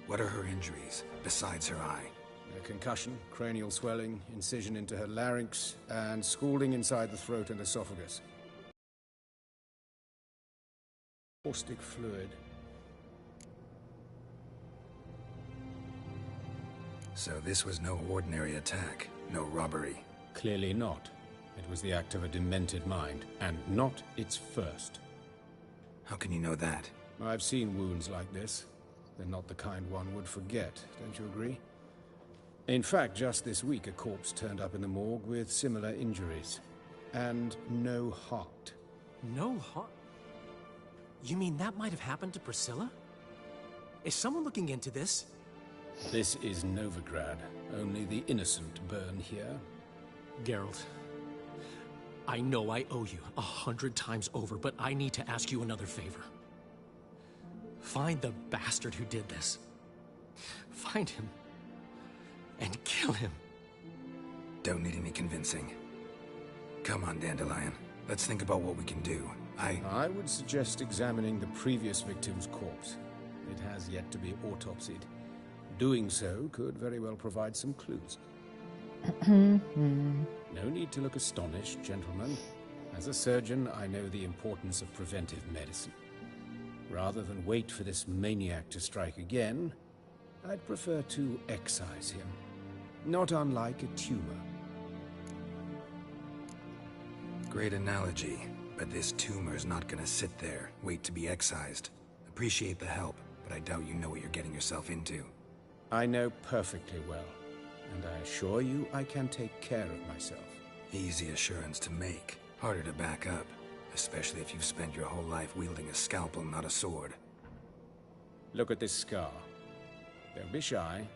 What are her injuries, besides her eye? A concussion, cranial swelling, incision into her larynx, and scalding inside the throat and esophagus. Caustic fluid. So this was no ordinary attack, no robbery. Clearly not. It was the act of a demented mind, and not its first. How can you know that? I've seen wounds like this. They're not the kind one would forget, don't you agree? In fact, just this week, a corpse turned up in the morgue with similar injuries. And no heart. No heart? You mean that might have happened to Priscilla? Is someone looking into this? This is Novigrad. Only the innocent burn here. Geralt, I know I owe you 100 times over, but I need to ask you another favor. Find the bastard who did this. Find him and kill him. Don't need any convincing. Come on, Dandelion. Let's think about what we can do. I would suggest examining the previous victim's corpse. It has yet to be autopsied. Doing so could very well provide some clues. No need to look astonished, gentlemen. As a surgeon, I know the importance of preventive medicine. Rather than wait for this maniac to strike again, I'd prefer to excise him. Not unlike a tumor. Great analogy, but this tumor's not gonna sit there, wait to be excised. Appreciate the help, but I doubt you know what you're getting yourself into. I know perfectly well, and I assure you I can take care of myself. Easy assurance to make, harder to back up, especially if you've spent your whole life wielding a scalpel, not a sword. Look at this scar. Don't be shy.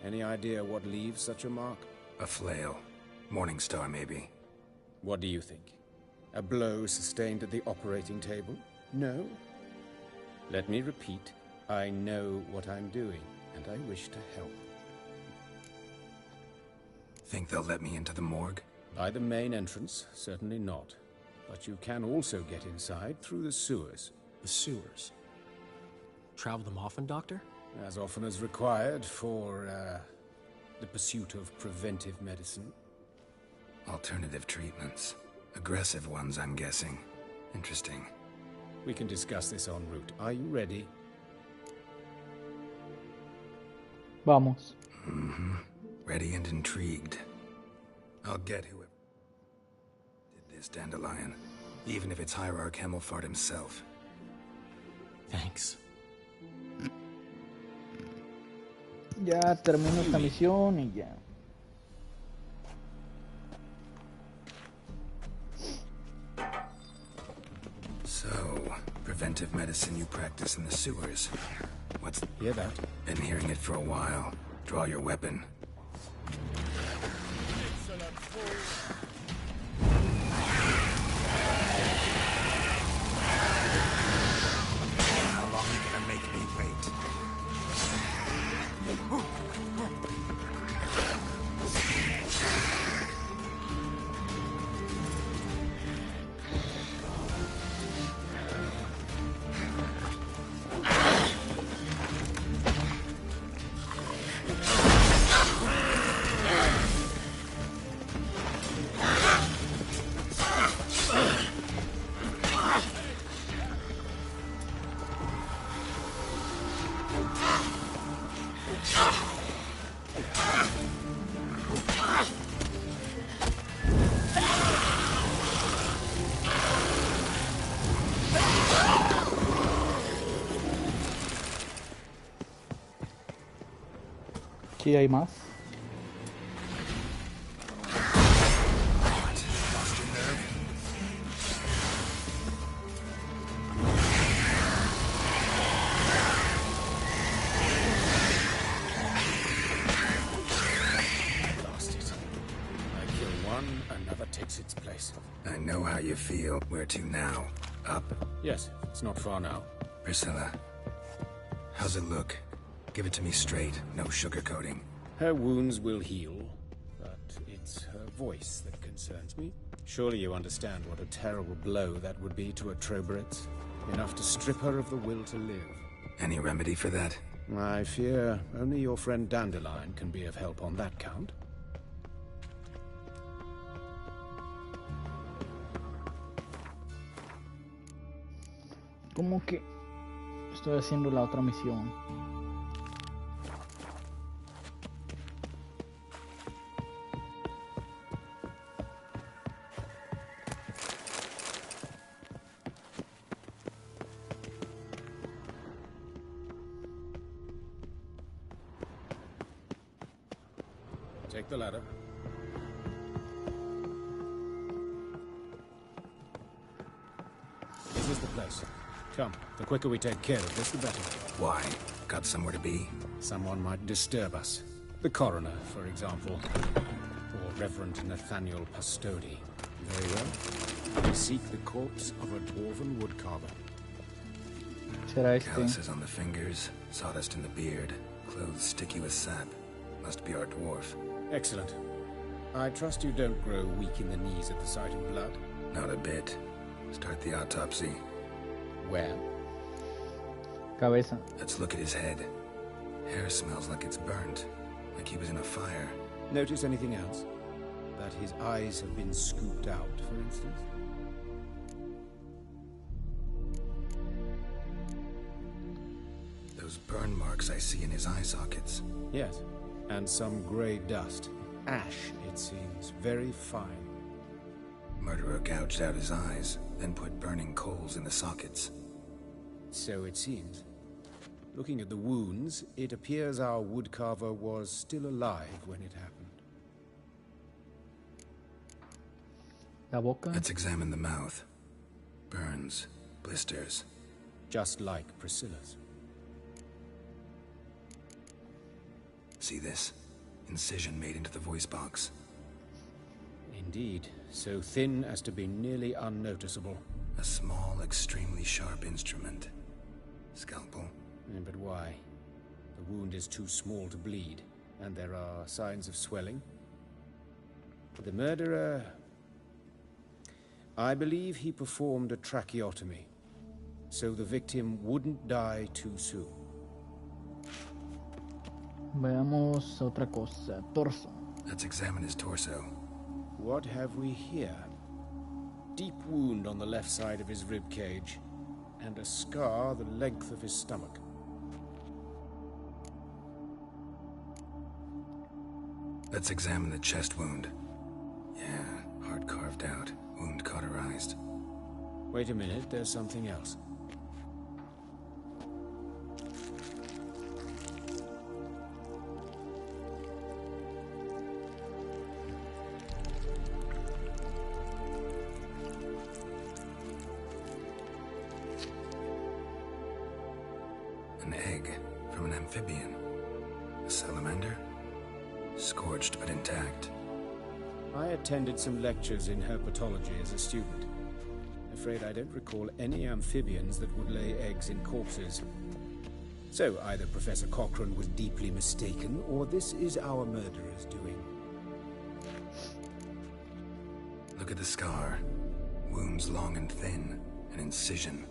Any idea what leaves such a mark? A flail. Morningstar, maybe. What do you think? A blow sustained at the operating table? No? Let me repeat. I know what I'm doing, and I wish to help. Think they'll let me into the morgue? By the main entrance, certainly not. But you can also get inside through the sewers. The sewers? Travel them often, Doctor? As often as required for, the pursuit of preventive medicine. Alternative treatments. Aggressive ones, I'm guessing. Interesting. We can discuss this en route. Are you ready? Vamos. Mm-hmm. Ready and intrigued. I'll get whoever did this, Dandelion. Even if it's Hierarch Hemmelfart himself. Thanks. Ya termino esta misión y ya. So, preventive medicine you practice in the sewers. What's... Hear that? Been hearing it for a while. Draw your weapon. Excellent fool. How long are you gonna make me wait? Aquí hay más. Its place. I know how you feel. Where to now? Up? Yes, it's not far now. Priscilla, how's it look? Give it to me straight, no sugarcoating. Her wounds will heal, but it's her voice that concerns me. Surely you understand what a terrible blow that would be to a Trobritz. Enough to strip her of the will to live. Any remedy for that? I fear only your friend Dandelion can be of help on that count. ¿Cómo que estoy haciendo la otra misión? Take the ladder. This is the place. Come, the quicker we take care of this, the better. Why? Got somewhere to be? Someone might disturb us. The coroner, for example. Or Reverend Nathaniel Pastodi. Very well. We seek the corpse of a dwarven woodcarver. Calluses on the fingers, sawdust in the beard, clothes sticky with sap. Must be our dwarf. Excellent. I trust you don't grow weak in the knees at the sight of blood. Not a bit. Start the autopsy. Where? Cabeza. Let's look at his head. Hair smells like it's burnt, like he was in a fire. Notice anything else? That his eyes have been scooped out, for instance? Those burn marks I see in his eye sockets. Yes, and some grey dust. Ash, it seems. Very fine. Murderer gouged out his eyes, then put burning coals in the sockets. So it seems. Looking at the wounds, it appears our woodcarver was still alive when it happened. La boca. Let's examine the mouth. Burns, blisters. Just like Priscilla's. See this? Incision made into the voice box. Indeed, so thin as to be nearly unnoticeable. A small, extremely sharp instrument. Scalpel. But why? The wound is too small to bleed, and there are signs of swelling. The murderer... I believe he performed a tracheotomy, so the victim wouldn't die too soon. Veamos otra cosa. Torso. Let's examine his torso. What have we here? Deep wound on the left side of his rib cage, and a scar the length of his stomach. Let's examine the chest wound. Yeah, heart carved out, wound cauterized. Wait a minute, there's something else. An egg from an amphibian. A salamander? Scorched but intact. I attended some lectures in herpetology as a student. Afraid I don't recall any amphibians that would lay eggs in corpses. So either Professor Cochrane was deeply mistaken, or this is our murderer's doing. Look at the scar. Wounds long and thin. An incision.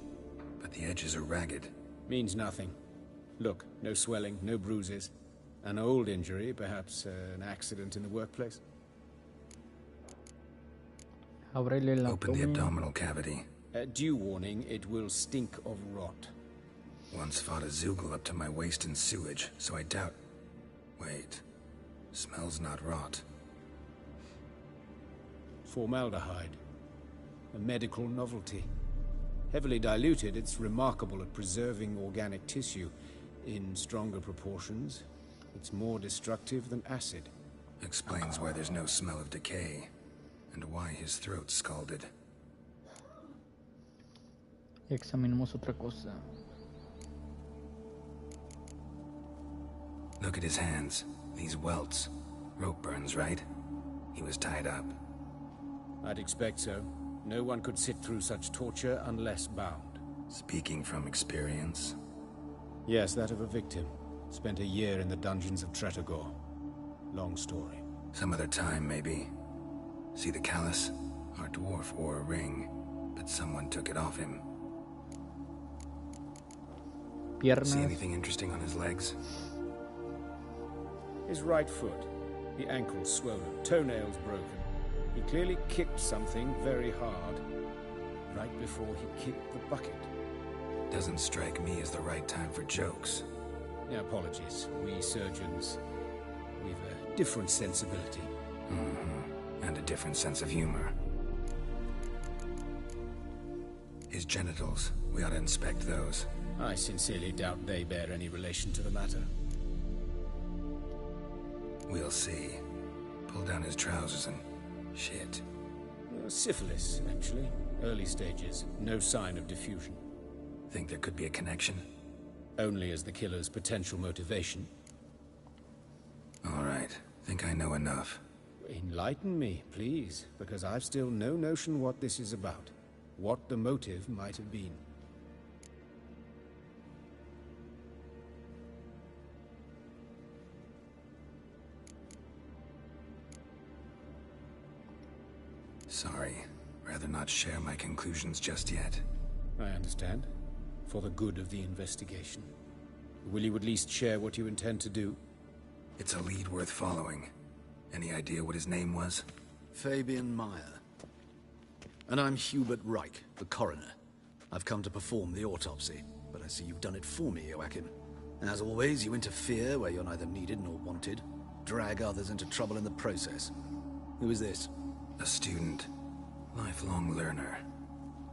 But the edges are ragged. Means nothing. Look, no swelling, no bruises. An old injury, perhaps an accident in the workplace. Open the abdominal cavity. Due warning, it will stink of rot. Once fought a Zoogle up to my waist in sewage, so I doubt... Wait. Smells not rot. Formaldehyde. A medical novelty. Heavily diluted, it's remarkable at preserving organic tissue. In stronger proportions, it's more destructive than acid. Explains why there's no smell of decay, and why his throat's scalded. Examinemos otra cosa. Look at his hands. These welts. Rope burns, right? He was tied up. I'd expect so. No one could sit through such torture unless bound. Speaking from experience? Yes, that of a victim. Spent a year in the dungeons of Tretogor. Long story. Some other time, maybe. See the callus? Our dwarf wore a ring, but someone took it off him. Piernas. See anything interesting on his legs? His right foot. The ankle swollen, toenails broken. He clearly kicked something very hard, right before he kicked the bucket. Doesn't strike me as the right time for jokes. Yeah, apologies. We surgeons, we've a different sensibility. Mm-hmm. And a different sense of humor. His genitals, we ought to inspect those. I sincerely doubt they bear any relation to the matter. We'll see. Pull down his trousers and... shit. Syphilis, actually. Early stages. No sign of diffusion. Think there could be a connection? Only as the killer's potential motivation. All right. Think I know enough. Enlighten me, please, because I've still no notion what this is about. What the motive might have been. Sorry. Rather not share my conclusions just yet. I understand. For the good of the investigation. Will you at least share what you intend to do? It's a lead worth following. Any idea what his name was? Fabian Meyer. And I'm Hubert Reich, the coroner. I've come to perform the autopsy, but I see you've done it for me, Joachim. As always, you interfere where you're neither needed nor wanted. Drag others into trouble in the process. Who is this? A student. Lifelong learner.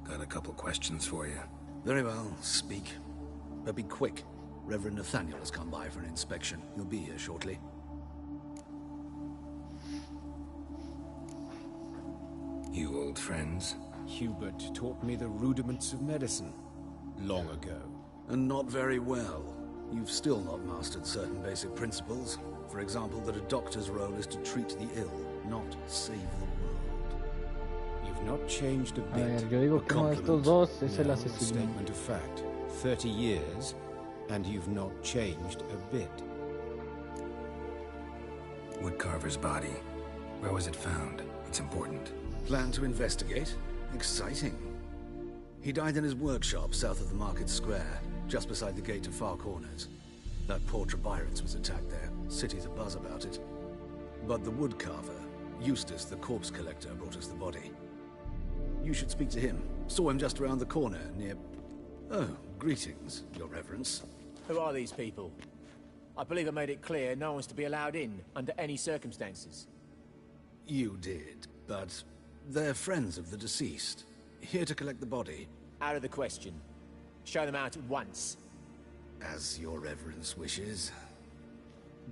Got a couple questions for you. Very well, speak. But be quick. Reverend Nathaniel has come by for an inspection. He'll be here shortly. You old friends? Hubert taught me the rudiments of medicine. Long ago. And not very well. You've still not mastered certain basic principles. For example, that a doctor's role is to treat the ill, not save the world. You've not changed a A bit. ver, yo digo que uno de estos dos es el No, a asesino. statement of fact. 30 years, and you've not changed a bit. Woodcarver's body. Where was it found? It's important. Plan to investigate? Exciting. He died in his workshop south of the Market Square, just beside the gate to Far Corners. That poor Trebyron's was attacked there. City's abuzz about it. But the woodcarver, Eustace the corpse collector, brought us the body. You should speak to him. Saw him just around the corner, near... Oh, greetings, Your Reverence. Who are these people? I believe I made it clear no one's to be allowed in under any circumstances. You did, but they're friends of the deceased. Here to collect the body. Out of the question. Show them out at once. As Your Reverence wishes.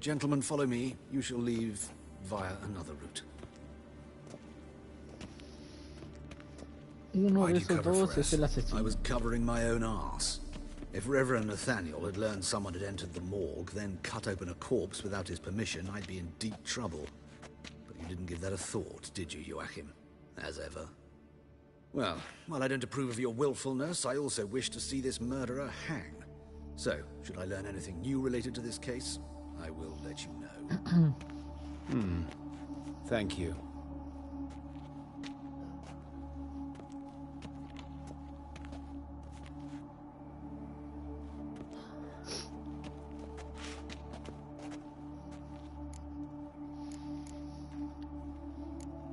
Gentlemen, follow me. You shall leave via another route. Uno de esos dos es el asesino. I was covering my own arse. If Reverend Nathaniel had learned someone had entered the morgue, then cut open a corpse without his permission, I'd be in deep trouble. But you didn't give that a thought, did you, Joachim? As ever. Well, while I don't approve of your willfulness, I also wish to see this murderer hang. So, should I learn anything new related to this case, I will let you know. Thank you.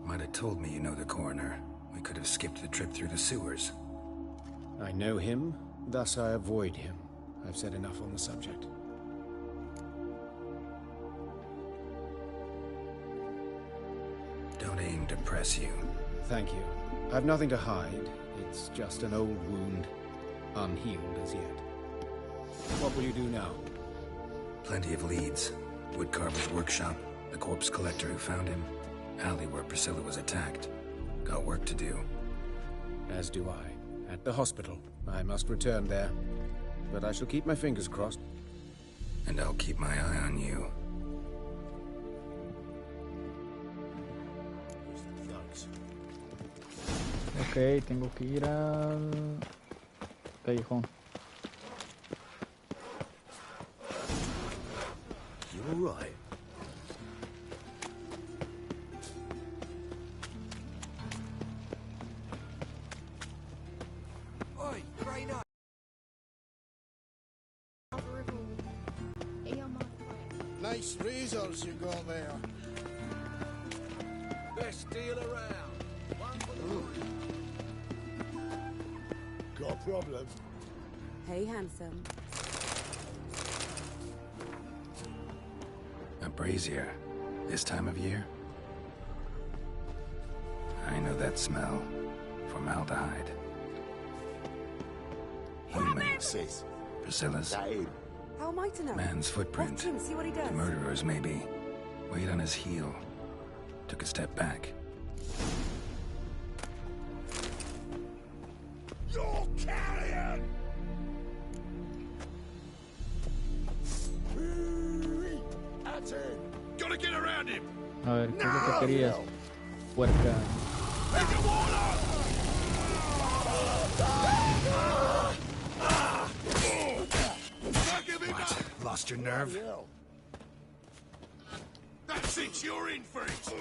Might have told me you know the coroner. We could have skipped the trip through the sewers. I know him, thus I avoid him. I've said enough on the subject. Don't aim to press you. Thank you. I've nothing to hide. It's just an old wound, unhealed as yet. What will you do now? Plenty of leads. Woodcarver's workshop, the corpse collector who found him, alley where Priscilla was attacked. Got work to do. As do I. At the hospital. I must return there. But I shall keep my fingers crossed. And I'll keep my eye on you. Ok, tengo que ir al callejón. You all right? Oi, Grey Knight. Nice razors you got there. Best deal around. One for the Got a problem? Hey, handsome. A brazier. This time of year? I know that smell. Formaldehyde. Human. Sis. Priscilla's. That him? How am I to know? Man's footprint. Watch him, see what he does. The murderer's, maybe. Weight on his heel. Took a step back. You're carrion! At him! around him. A ver, ¿qué es lo que querías? Puerca. What? Lost your nerve? That's it, you're in for it.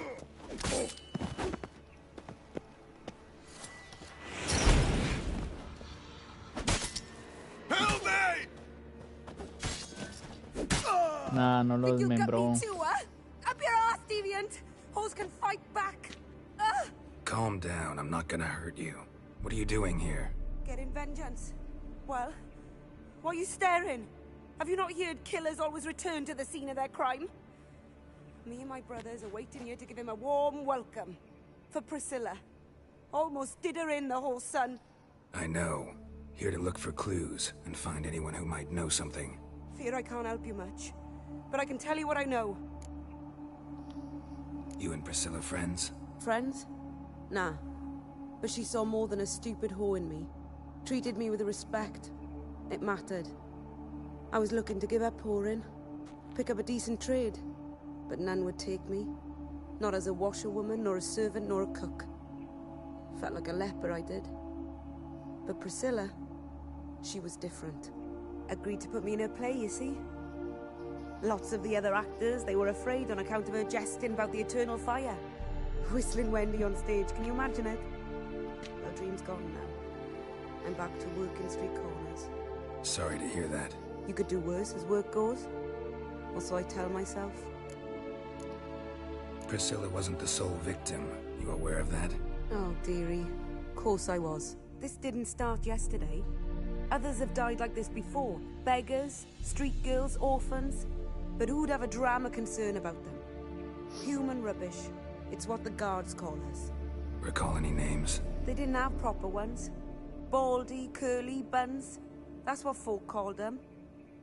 Help me! Nah, no lo Think you got desmembró. me too, huh? Up your ass, deviant. Hoes can fight back. Calm down, I'm not gonna hurt you. What are you doing here? Getting vengeance. Well, why are you staring? Have you not heard killers always return to the scene of their crime? Me and my brothers are waiting here to give him a warm welcome. For Priscilla. Almost did her in, the whole son. I know. Here to look for clues and find anyone who might know something. Fear I can't help you much. But I can tell you what I know. You and Priscilla friends? Friends? Nah. But she saw more than a stupid whore in me. Treated me with respect. It mattered. I was looking to give up whoring. Pick up a decent trade. But none would take me. Not as a washerwoman, nor a servant, nor a cook. Felt like a leper, I did. But Priscilla, she was different. Agreed to put me in her play, you see? Lots of the other actors, they were afraid on account of her jesting about the eternal fire. Whistling Wendy on stage, can you imagine it? Well, dream's gone now. I'm back to working street corners. Sorry to hear that. You could do worse as work goes. Or so I tell myself. Priscilla wasn't the sole victim. You aware of that? Oh, dearie. Of course I was. This didn't start yesterday. Others have died like this before. Beggars, street girls, orphans. But who'd have a drama concern about them? Human rubbish. It's what the guards call us. Recall any names? They didn't have proper ones. Baldy, curly, buns. That's what folk called them.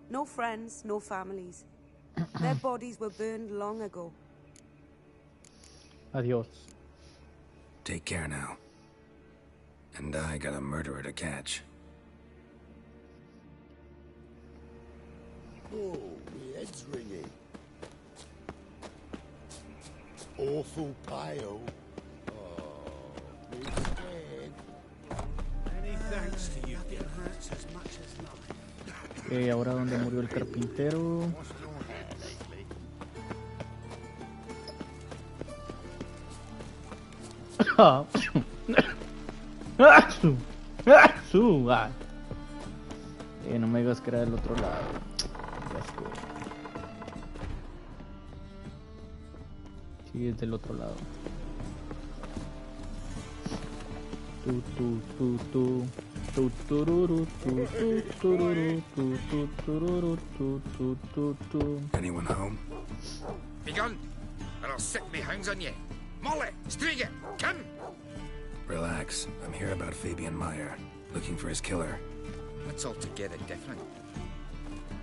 No friends, no families. Their bodies were burned long ago. Adiós. Take care now. And I got a murderer to catch. Oh, my head's ringing. Awful pale. Oh, me scared. Many thanks to you. It hurts as much as life. Ok, ahora donde murió el carpintero. No me digas que era del otro lado. Sí, es del otro lado. Anyone home? Begun, or I'll sick me hounds on you. Molly, Striga, come! Relax. I'm here about Fabian Meyer, looking for his killer. That's altogether different.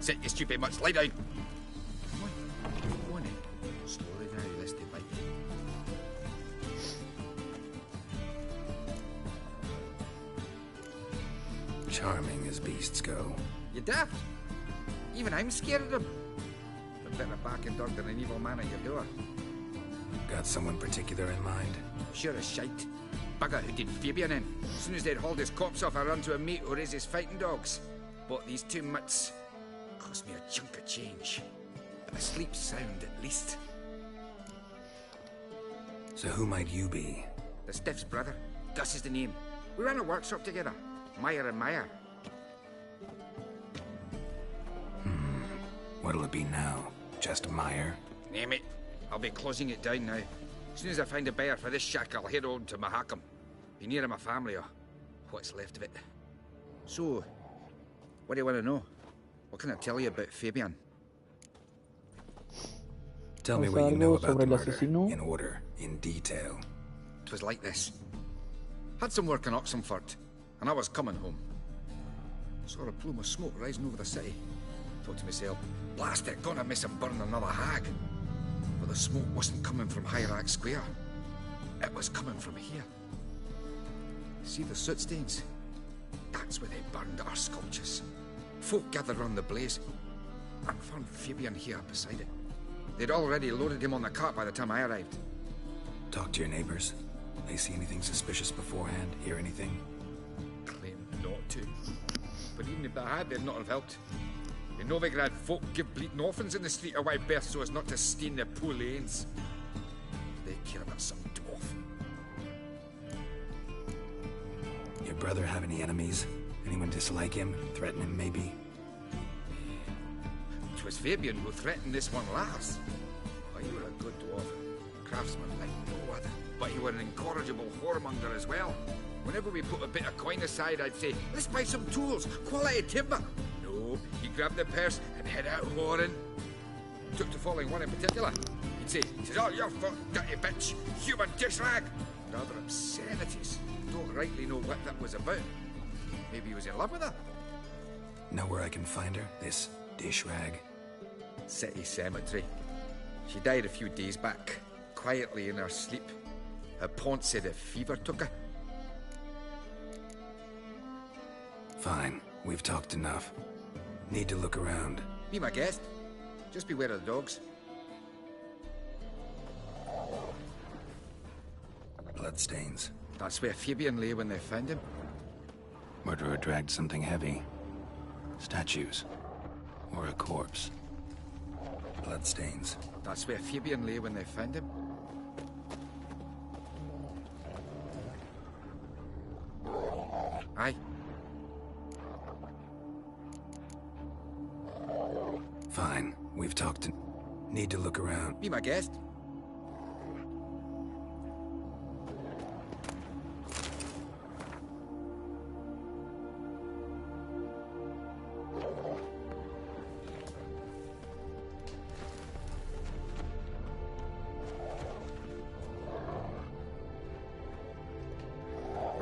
Sit, you stupid mutts, lie down. Come on, slowly now, lest they bite you. Charming as beasts go. You daft? Even I'm scared of them. A better backing dog than an evil man at your door. Got someone particular in mind? Sure as shite. Bugger who did Fabian in. As soon as they'd hauled his corpse off, I run to a mate who raises fighting dogs. Bought these two mutts. Cost me a chunk of change. But I sleep sound at least. So who might you be? The Stiff's brother. Gus is the name. We ran a workshop together. Meyer and Meyer. What'll it be now? Just Meyer? Name it. I'll be closing it down now. As soon as I find a buyer for this shack, I'll head on to Mahakam. Be near my family, or what's left of it. So, what do you want to know? What can I tell you about Fabian? Tell me what you know about the murder, in order, in detail. It was like this. Had some work in Oxenford, and I was coming home. Saw a plume of smoke rising over the city. Thought to myself, blast it, gonna miss him burn another hag. But the smoke wasn't coming from Hierarch Square. It was coming from here. See the soot stains? That's where they burned our sculptures. Folk gathered round the blaze and found Fabian here beside it. They'd already loaded him on the cart by the time I arrived. Talk to your neighbors. They see anything suspicious beforehand? Hear anything? Claim not to. But even if they had, they'd not have helped. In Novigrad, folk give bleating orphans in the street a wide berth so as not to stain their poor lanes. They care about some dwarf. Your brother have any enemies? Anyone dislike him? Threaten him, maybe? 'Twas Fabian who threatened this one last. Oh, you were a good dwarf. Craftsman like no other. But you were an incorrigible whoremonger as well. Whenever we put a bit of coin aside, I'd say, let's buy some tools, quality timber. No, he'd grab the purse and head out whoring. Took to following one in particular. He'd say, "'Tis all your fault, dirty bitch, human dish rag." Rather obscenities. Don't rightly know what that was about. Maybe he was in love with her. Know where I can find her? This dish rag? City cemetery. She died a few days back, quietly in her sleep. Her pont said a fever took her. Fine, we've talked enough. Need to look around. Be my guest. Just beware of the dogs. Bloodstains. That's where Fabian lay when they found him. Murderer dragged something heavy. Statues. Or a corpse. Bloodstains. That's where Fabian lay when they found him. Aye. Fine, we've talked. Need to look around. Be my guest.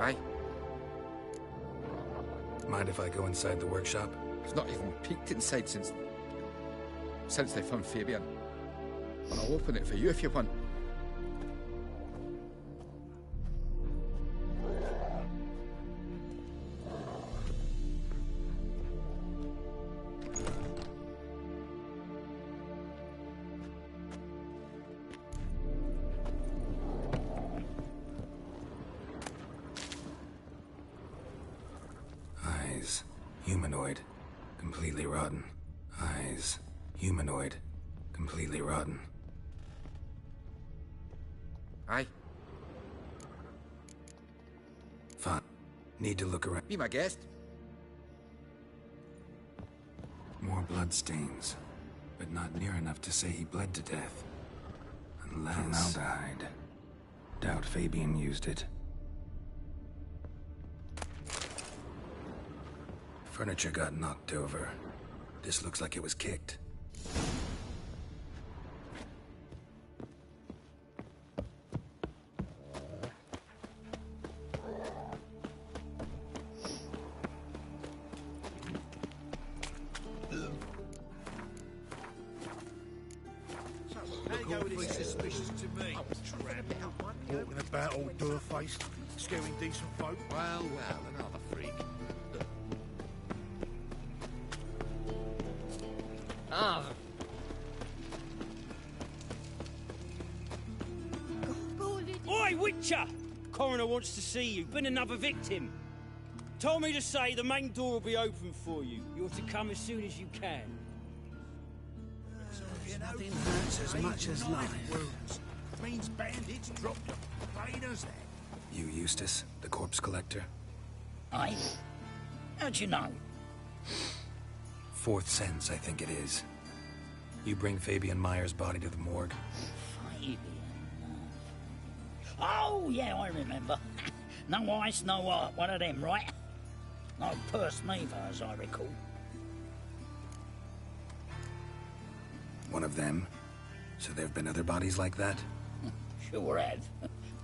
Aye. Mind if I go inside the workshop? It's not even peeked inside since they found Fabian. I'll open it for you if you want. Eyes. Humanoid. Completely rotten. Eyes. Humanoid. Completely rotten. Aye. Fine. Need to look around. Be my guest. More bloodstains. But not near enough to say he bled to death. Unless... Formaldehyde. Doubt Fabian used it. Furniture got knocked over. This looks like it was kicked. Look awfully suspicious to me. Walking about all door-faced, scaring decent folk. Well, another freak. Ah. Oi, Witcher! Coroner wants to see you. Been another victim. Told me to say the main door will be open for you. You're to come as soon as you can. Nothing hurts as much as life. Wounds. Means bandits dropped them. Plain as that. You, Eustace, the corpse collector? Aye? How'd you know? Fourth sense, I think it is. You bring Fabian Meyer's body to the morgue. Fabian. Oh, yeah, I remember. No ice, no art. One of them, right? No purse neither, as I recall. One of them? So there have been other bodies like that? Sure have.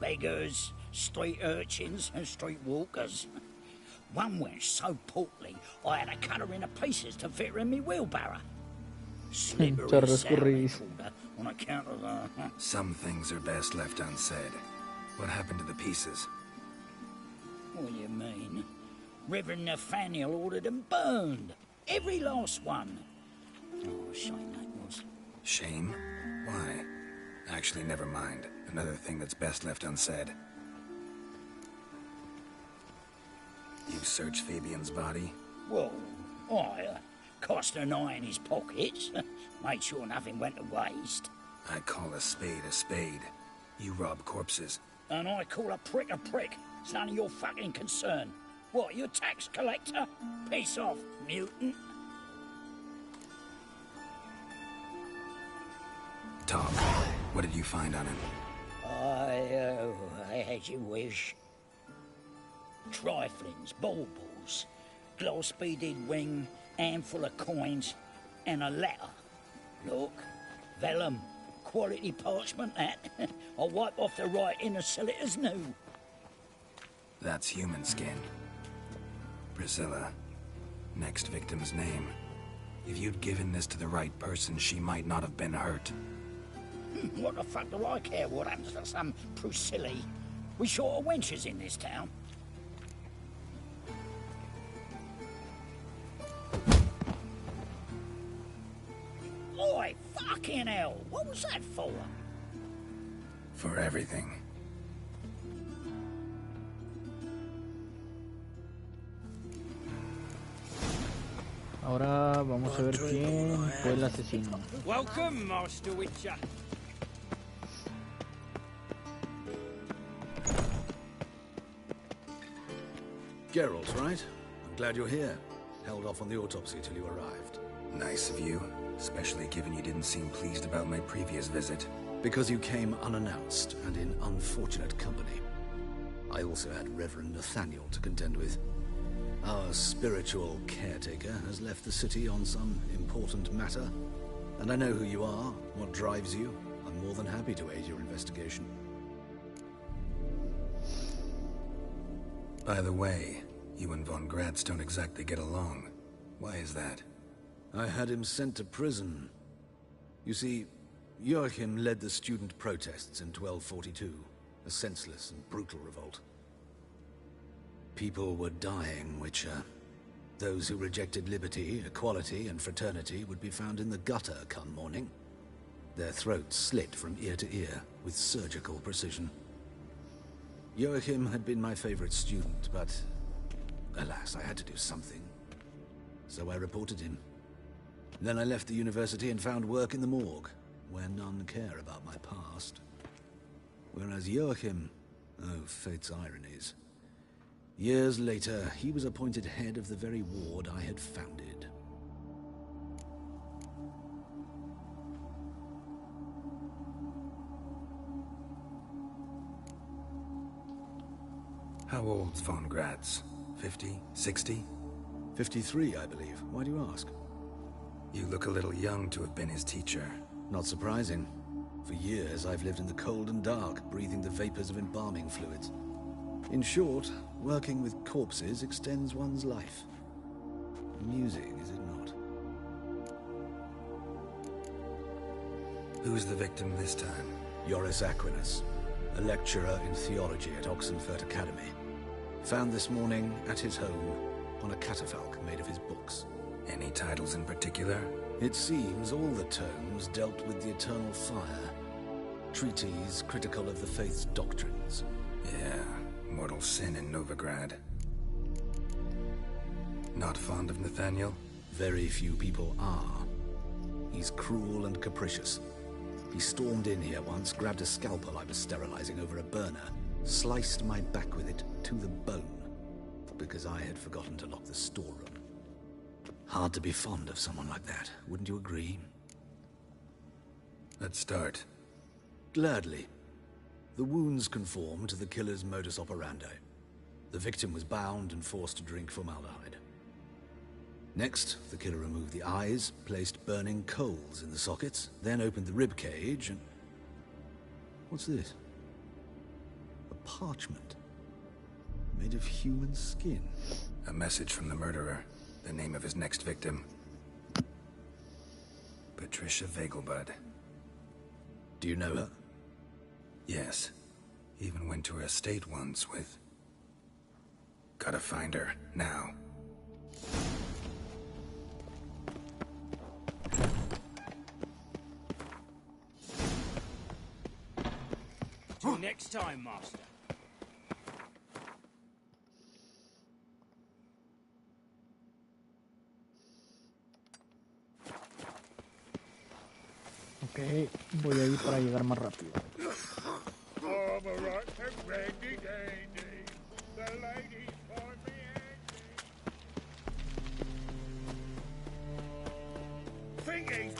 Beggars, street urchins, and street walkers. One went so portly, I had to cut her into pieces to fit her in me wheelbarrow. Slippery sound on account of the... Some things are best left unsaid. What happened to the pieces? What do you mean? Reverend Nathaniel ordered them burned. Every last one. Oh, shame that was. Shame? Why? Actually, never mind. Another thing that's best left unsaid. You searched Fabian's body? Well, I cast an eye in his pockets, made sure nothing went to waste. I call a spade a spade. You rob corpses. And I call a prick a prick. It's none of your fucking concern. What, you a tax collector? Piss off, mutant. Talk. What did you find on him? As you wish. Triflings, baubles, glass-beaded ring, handful of coins, and a letter. Look, vellum, quality parchment, that. I'll wipe off the writing and sell it as new. That's human skin. Priscilla. Next victim's name. If you'd given this to the right person, she might not have been hurt. What the fuck do I care what happens to some Priscilla? We short of wenches in this town. Oi, fucking hell! What was that for? For everything. Ahora vamos a ver quién fue el asesino. Welcome, Master Witcher. Geralt, right? I'm glad you're here. Held off on the autopsy till you arrived. Nice of you, especially given you didn't seem pleased about my previous visit. Because you came unannounced and in unfortunate company. I also had Reverend Nathaniel to contend with. Our spiritual caretaker has left the city on some important matter, and I know who you are, what drives you. I'm more than happy to aid your investigation. By the way, you and von Gratz don't exactly get along. Why is that? I had him sent to prison. You see, Joachim led the student protests in 1242, a senseless and brutal revolt. People were dying, Witcher. Those who rejected liberty, equality, and fraternity would be found in the gutter come morning. Their throats slit from ear to ear with surgical precision. Joachim had been my favorite student, but alas, I had to do something. So I reported him. Then I left the university and found work in the morgue, where none care about my past. Whereas Joachim, oh, fate's ironies. Years later, he was appointed head of the very ward I had founded. How old's von Gratz? 50? 60? 53, I believe. Why do you ask? You look a little young to have been his teacher. Not surprising. For years, I've lived in the cold and dark, breathing the vapors of embalming fluids. In short, working with corpses extends one's life. Amusing, is it not? Who's the victim this time? Joris Aquinas, a lecturer in theology at Oxenfurt Academy. Found this morning at his home on a catafalque made of his books. Any titles in particular? It seems all the tomes dealt with the eternal fire. Treatises critical of the faith's doctrines. Yeah, mortal sin in Novigrad. Not fond of Nathaniel? Very few people are. He's cruel and capricious. He stormed in here once, grabbed a scalpel I was sterilizing over a burner, sliced my back with it to the bone, because I had forgotten to lock the storeroom. Hard to be fond of someone like that, wouldn't you agree? Let's start. Gladly. The wounds conform to the killer's modus operandi. The victim was bound and forced to drink formaldehyde. Next, the killer removed the eyes, placed burning coals in the sockets, then opened the rib cage and... What's this? A parchment. Made of human skin. A message from the murderer. The name of his next victim. Patricia Vegelbud. Do you know her? Yes. Even went to her estate once with... Gotta find her, now. next time, Master. Ok, voy a ir para llegar más rápido. I'm a rotten randy dandy. The ladies find me handy. Thingies!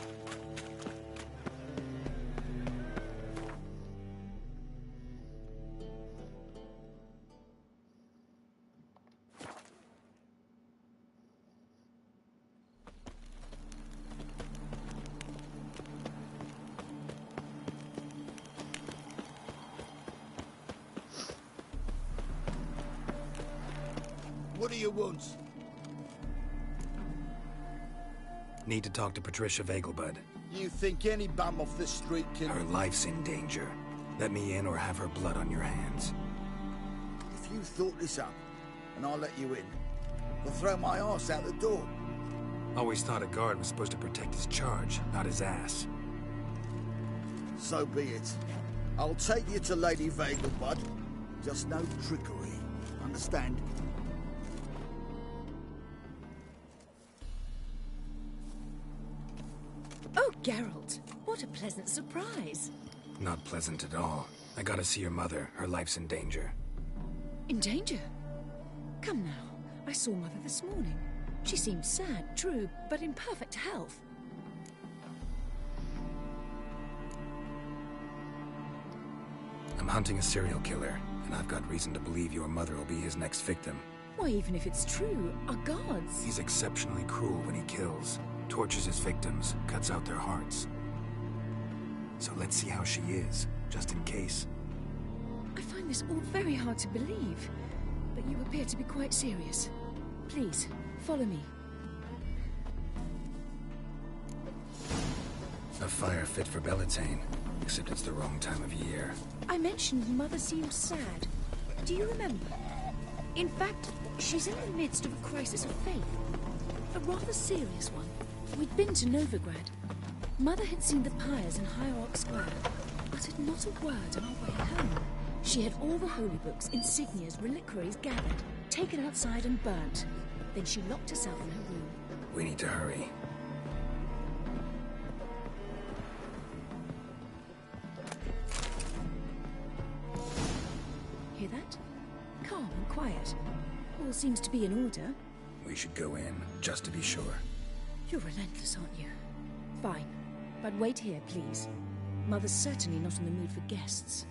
What do you want? Need to talk to Patricia Vegelbud. You think any bum off the street can... Her life's in danger. Let me in or have her blood on your hands. If you thought this up, and I'll let you in, I'll throw my ass out the door. Always thought a guard was supposed to protect his charge, not his ass. So be it. I'll take you to Lady Vegelbud. Just no trickery. Understand? Oh, Geralt, what a pleasant surprise. Not pleasant at all. I gotta see your mother. Her life's in danger. In danger? Come now, I saw Mother this morning. She seemed sad, true, but in perfect health. I'm hunting a serial killer, and I've got reason to believe your mother will be his next victim. Why, even if it's true, our gods... He's exceptionally cruel when he kills. Tortures his victims, cuts out their hearts. So let's see how she is, just in case. I find this all very hard to believe, but you appear to be quite serious. Please, follow me. A fire fit for Bellatane, except it's the wrong time of year. I mentioned Mother seems sad. Do you remember? In fact, she's in the midst of a crisis of faith. A rather serious one. We'd been to Novigrad. Mother had seen the pyres in Hierarch Square, uttered not a word on our way home. She had all the holy books, insignias, reliquaries gathered, taken outside and burnt. Then she locked herself in her room. We need to hurry. Hear that? Calm and quiet. All seems to be in order. We should go in, just to be sure. You're relentless, aren't you? Fine. But wait here, please. Mother's certainly not in the mood for guests.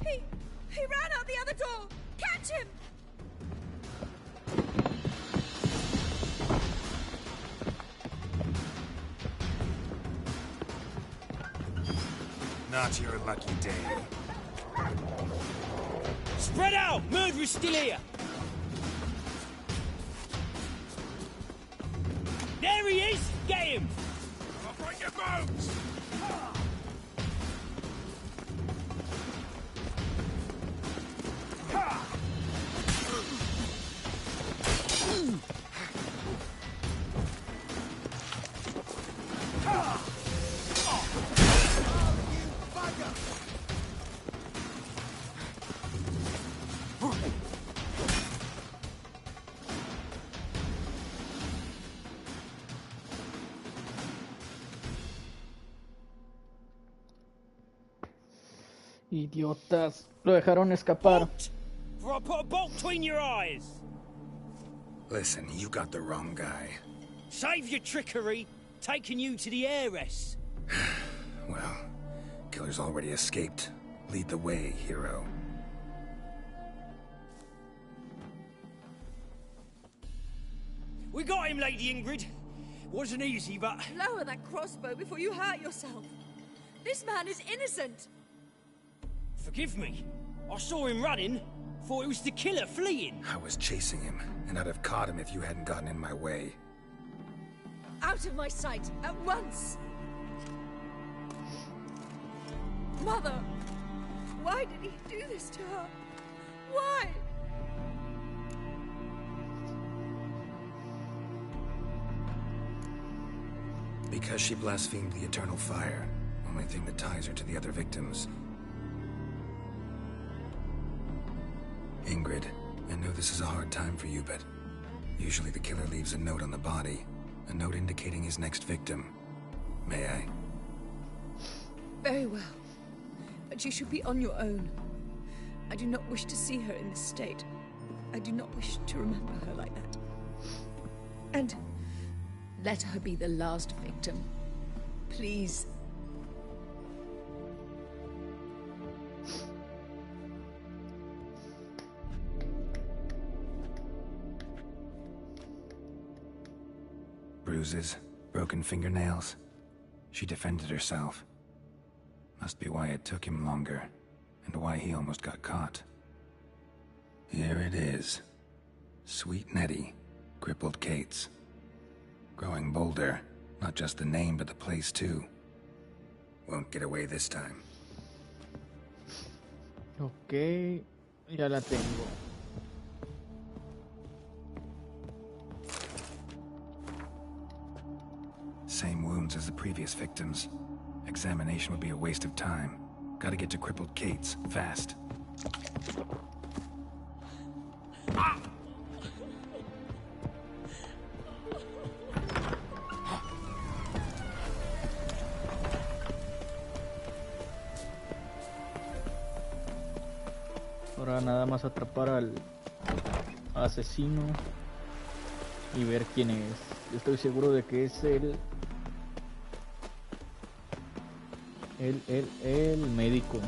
He ran out the other door! Catch him! Not your lucky day. Spread out! Murderer's still here! There he is! Get him! I'll break your bones! Idiotas, lo dejaron escapar. For I put a bolt between your eyes. Listen, you got the wrong guy. Save your trickery, taking you to the heiress. Well, killer's already escaped. Lead the way, hero. We got him, Lady Ingrid. Wasn't easy, but... Lower that crossbow before you hurt yourself. This man is innocent. Forgive me. I saw him running. Thought it was the killer fleeing. I was chasing him, and I'd have caught him if you hadn't gotten in my way. Out of my sight, at once! Mother! Why did he do this to her? Why? Because she blasphemed the eternal fire. Only thing that ties her to the other victims. Ingrid, I know this is a hard time for you, but usually the killer leaves a note on the body. A note indicating his next victim. May I? Very well. But you should be on your own. I do not wish to see her in this state. I do not wish to remember her like that. And let her be the last victim. Please. Bruises, broken fingernails. She defended herself. Must be why it took him longer, and why he almost got caught. Here it is. Sweet Nettie, crippled Kate's. Growing bolder, not just the name, but the place too. Won't get away this time. Ok, ya la tengo. Same wounds as the previous victims. Examination would be a waste of time. Gotta get to crippled Kate's, fast. Ahora nada más atrapar al asesino y ver quién es. Estoy seguro de que es el médico.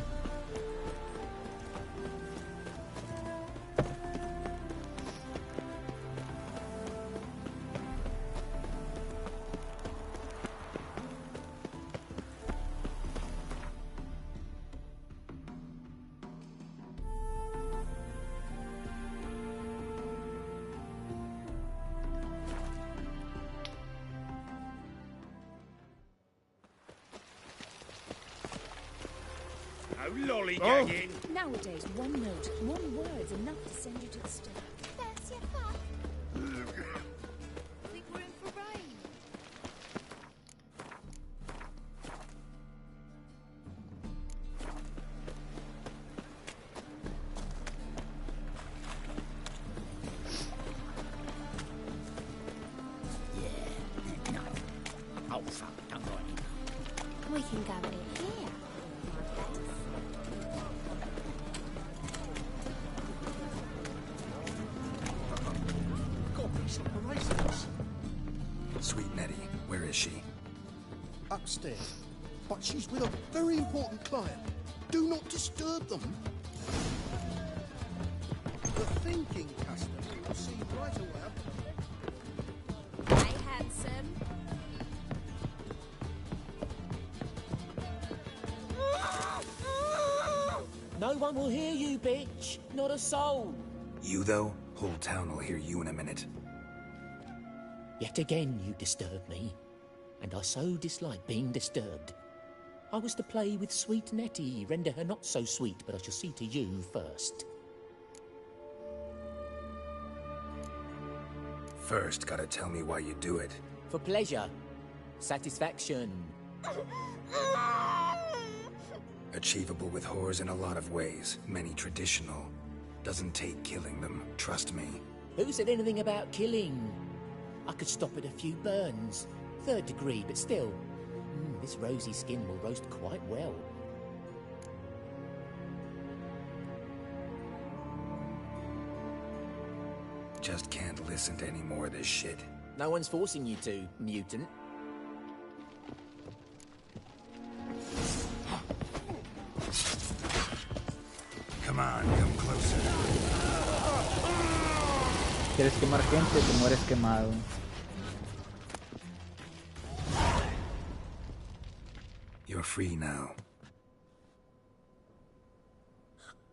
Lollygagging. Nowadays, one note, one word's enough to send you to the stone. That's your thought. I think we're in for rain. Yeah, no. Oh, fuck, don't worry. We can go in here. Sweet Nettie, where is she? Upstairs. But she's with a very important client. Do not disturb them. The thinking customer will see right away. Hey, handsome. No one will hear you, bitch. Not a soul. You, though? Whole town will hear you in a minute. Yet again you disturb me, and I so dislike being disturbed. I was to play with sweet Nettie, render her not so sweet, but I shall see to you first. First, gotta tell me why you do it. For pleasure. Satisfaction. Achievable with whores in a lot of ways, many traditional. Doesn't take killing them, trust me. Who said anything about killing? I could stop at a few burns. 3rd degree, but still. This rosy skin will roast quite well. Just can't listen to any more of this shit. No one's forcing you to, mutant. Come on, come closer. ¿Quieres quemar gente? Te mueres quemado. You're free now.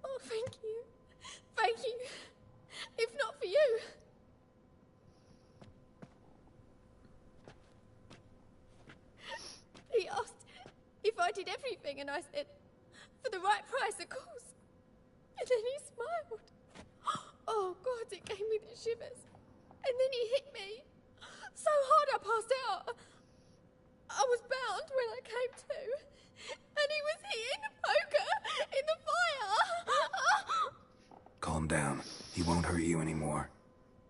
Oh, thank you. Thank you. If not for you. He asked if I did everything, and I said, for the right price, of course. And then he smiled. Oh, God, it gave me the shivers. And then he hit me. So hard I passed out. I was bound when I came to. And he was eating the poker in the fire. Calm down. He won't hurt you anymore.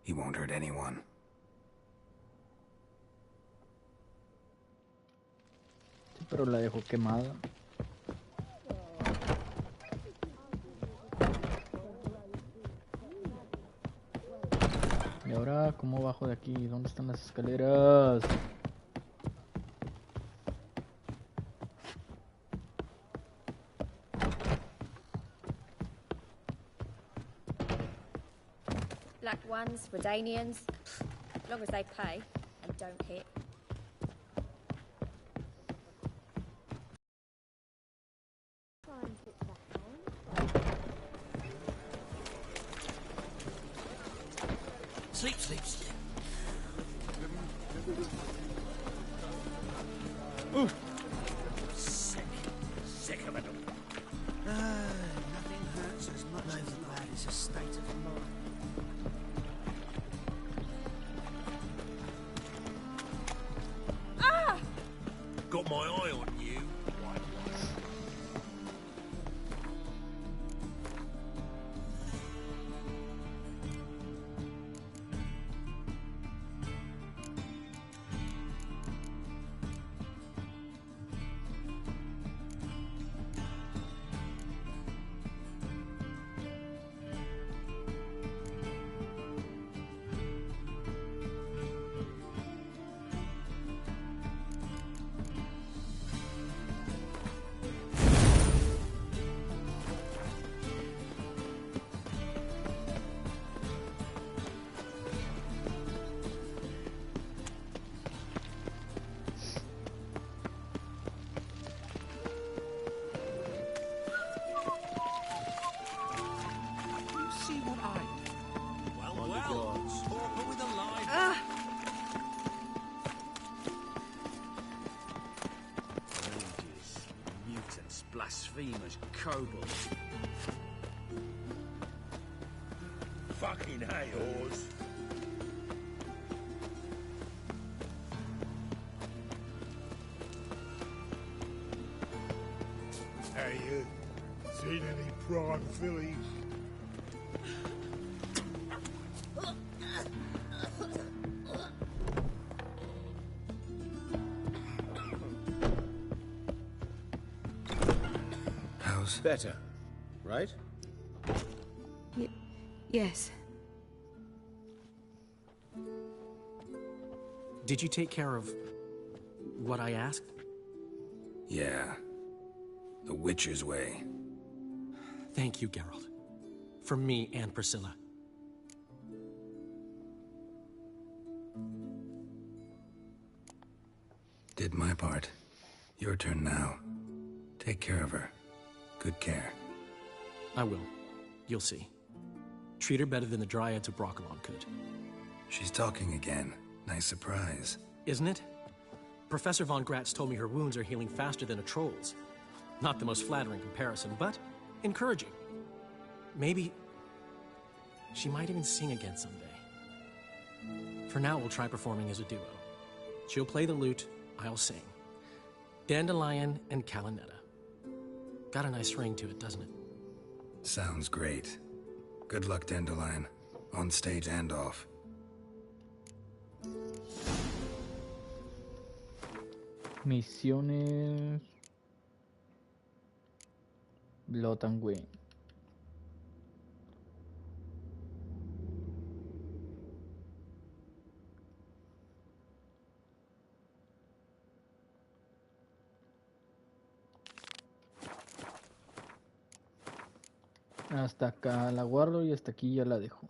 He won't hurt anyone. Sí, pero la dejó quemada. Y ahora, ¿cómo bajo de aquí? ¿Dónde están las escaleras? Black ones, Redanians, as long as they pay and don't hit. Sleep, sleep, sleep. Ooh. Sick of it. Nothing hurts as much as that is a state of mind. Ah! Got my eye on you. See what I... Well, Pauper with a line. Rages, mutants, blasphemers, kobolds. Fucking hay-horse. Hey, you seen any prime fillies? How's... Better, right? Yes. Did you take care of what I asked? Yeah. The Witcher's way. Thank you, Geralt. From me and Priscilla. Did my part. Your turn now. Take care of her. Good care. I will. You'll see. Treat her better than the Dryads of Broccolon could. She's talking again. Nice surprise. Isn't it? Professor von Gratz told me her wounds are healing faster than a troll's. Not the most flattering comparison, but encouraging. Maybe she might even sing again someday. For now, we'll try performing as a duo. She'll play the lute, I'll sing. Dandelion and Calinetta. Got a nice ring to it, doesn't it? Sounds great. Good luck, Dandelion. On stage and off. Misiones... Blood and Wayne. Hasta acá la guardo y hasta aquí ya la dejo.